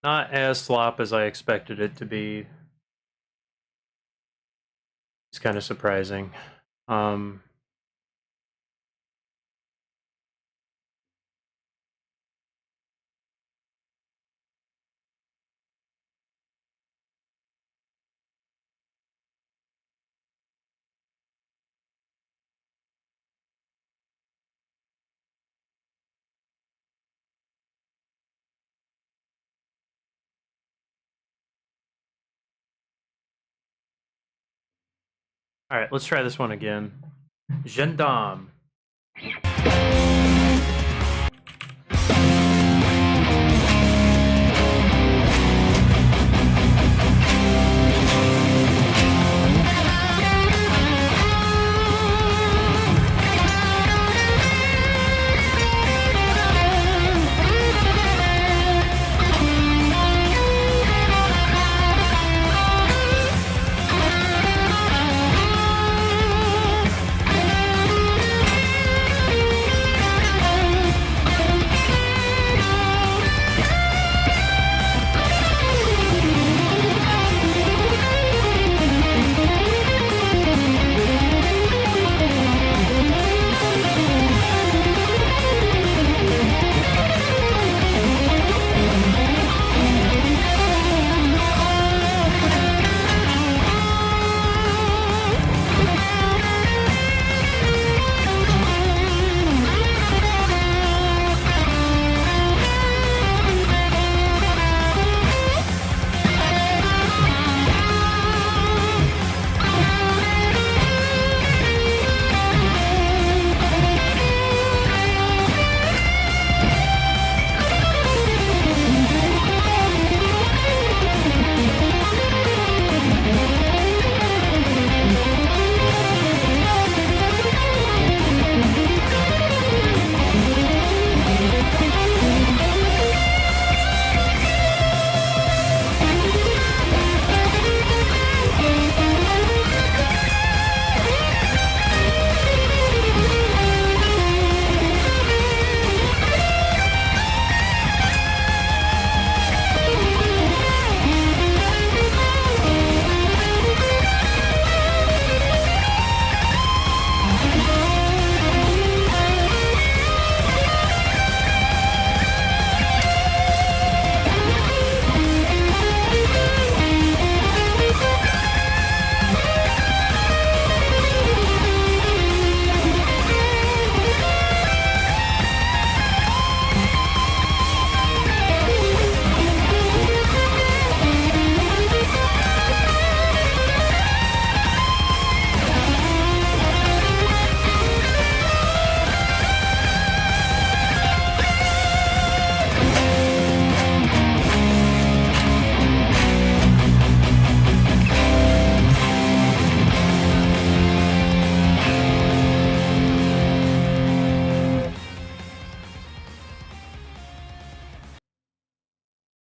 Not as slop as I expected it to be. It's kind of surprising. All right, let's try this one again. Gendarme.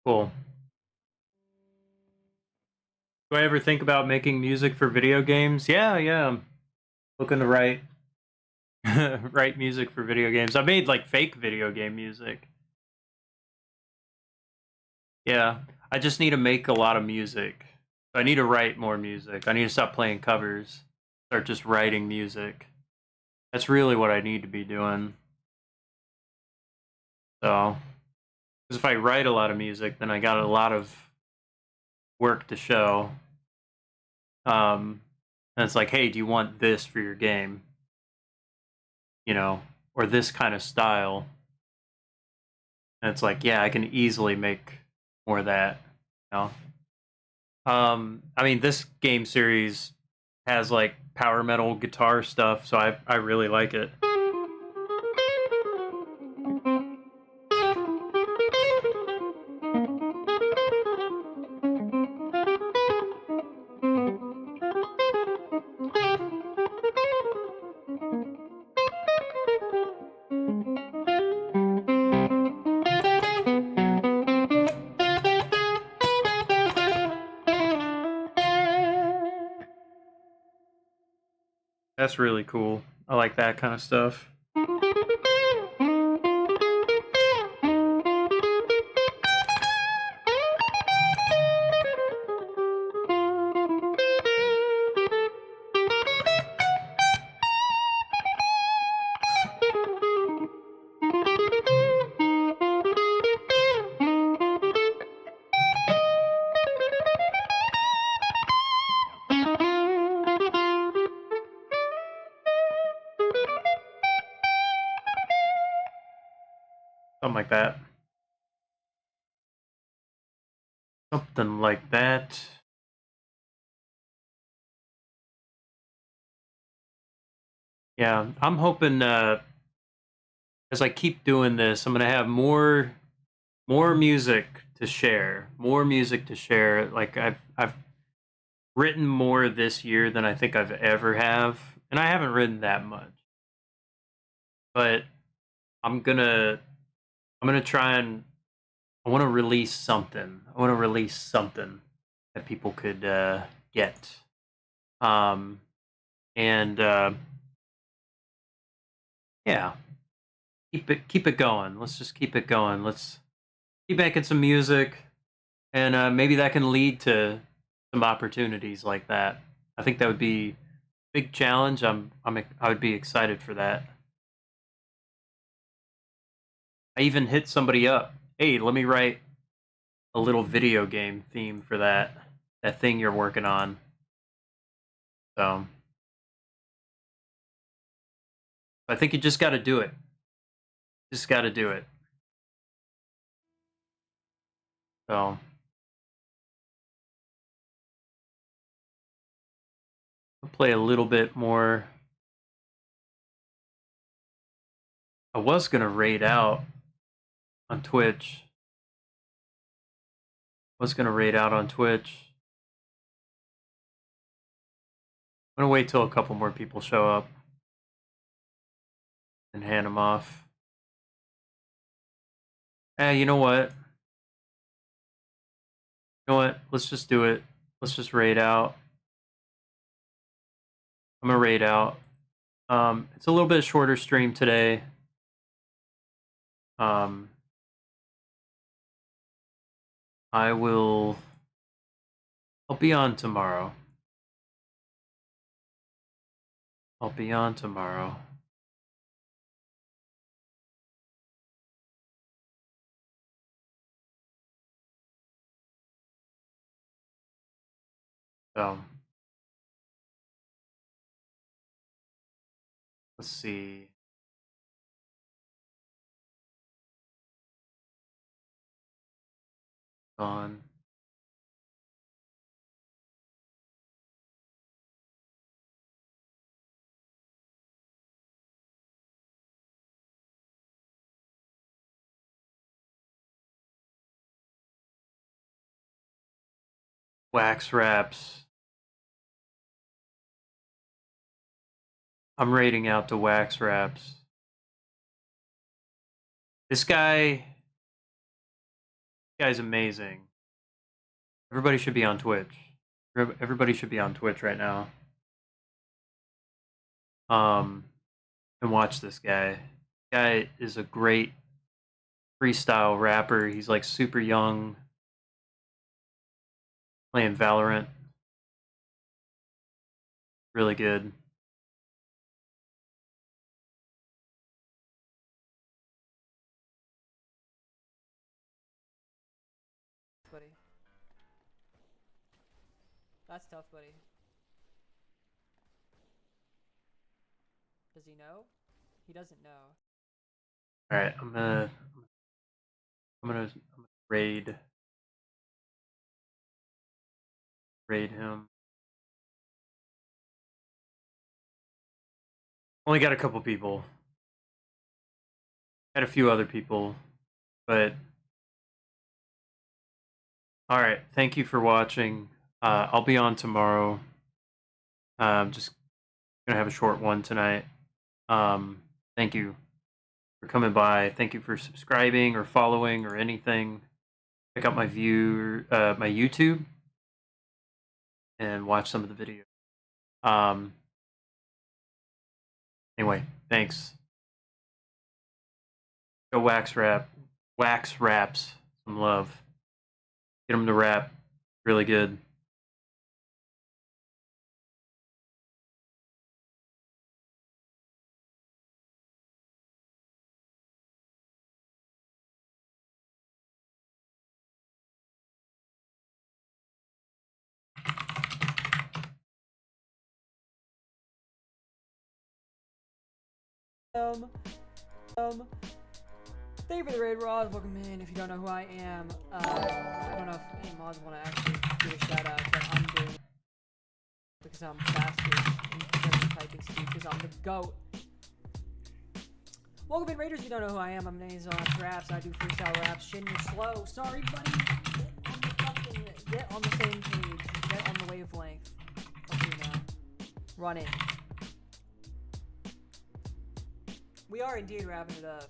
Cool. Do I ever think about making music for video games? Yeah. I'm looking to write write music for video games. I made like fake video game music. Yeah, I just need to make a lot of music. I need to write more music. I need to stop playing covers. Start just writing music. That's really what I need to be doing. So, because if I write a lot of music, then I got a lot of work to show. And it's like, hey, do you want this for your game? You know, or this kind of style? And it's like, yeah, I can easily make more of that. You know? I mean, this game series has like power metal guitar stuff, so I really like it. That's really cool. I like that kind of stuff. Something like that. Something like that. Yeah, I'm hoping as I keep doing this, I'm gonna have more music to share. More music to share. Like I've written more this year than I think I've ever have, and I haven't written that much. But I'm gonna try and I want to release something. I want to release something that people could get. Um, and yeah, keep it going. Let's just keep it going. Let's keep making some music, and maybe that can lead to some opportunities like that. I think that would be a big challenge. I would be excited for that. I even hit somebody up. Hey, let me write a little video game theme for that thing you're working on. So I think you just got to do it. Just got to do it. So I'll play a little bit more. I was gonna raid out on Twitch. Was gonna raid out on Twitch. I'm gonna wait till a couple more people show up and hand them off. You know what? You know what? Let's just do it. Let's just raid out. I'm gonna raid out. It's a little bit shorter stream today. I'll be on tomorrow. I'll be on tomorrow. So let's see. On. Wax wraps. I'm raiding out to wax wraps. This guy's amazing. Everybody should be on Twitch. Everybody should be on Twitch right now. And watch this guy. This guy is a great freestyle rapper. He's like super young, playing Valorant. Really good. Buddy. That's tough, buddy. Does he know? He doesn't know. All right, I'm gonna raid him. Only got a couple people. Had a few other people, but all right. Thank you for watching. I'll be on tomorrow. Just gonna have a short one tonight. Thank you for coming by. Thank you for subscribing or following or anything. Check out my my YouTube, and watch some of the videos. Anyway, thanks. Go wax wraps some love. Get them to rap really good. Thank you for the raid, Rod. Welcome in. If you don't know who I am, I don't know if any mods want to actually give a shout out, but I'm doing it because I'm faster in terms of typing speed, because I'm the GOAT. Welcome in, Raiders. If you don't know who I am, I'm Nays on Raps. I do freestyle raps. Shin, you're slow. Sorry, buddy. Get on the same page. Get on the wavelength. Okay, now. Run it. We are indeed wrapping it up.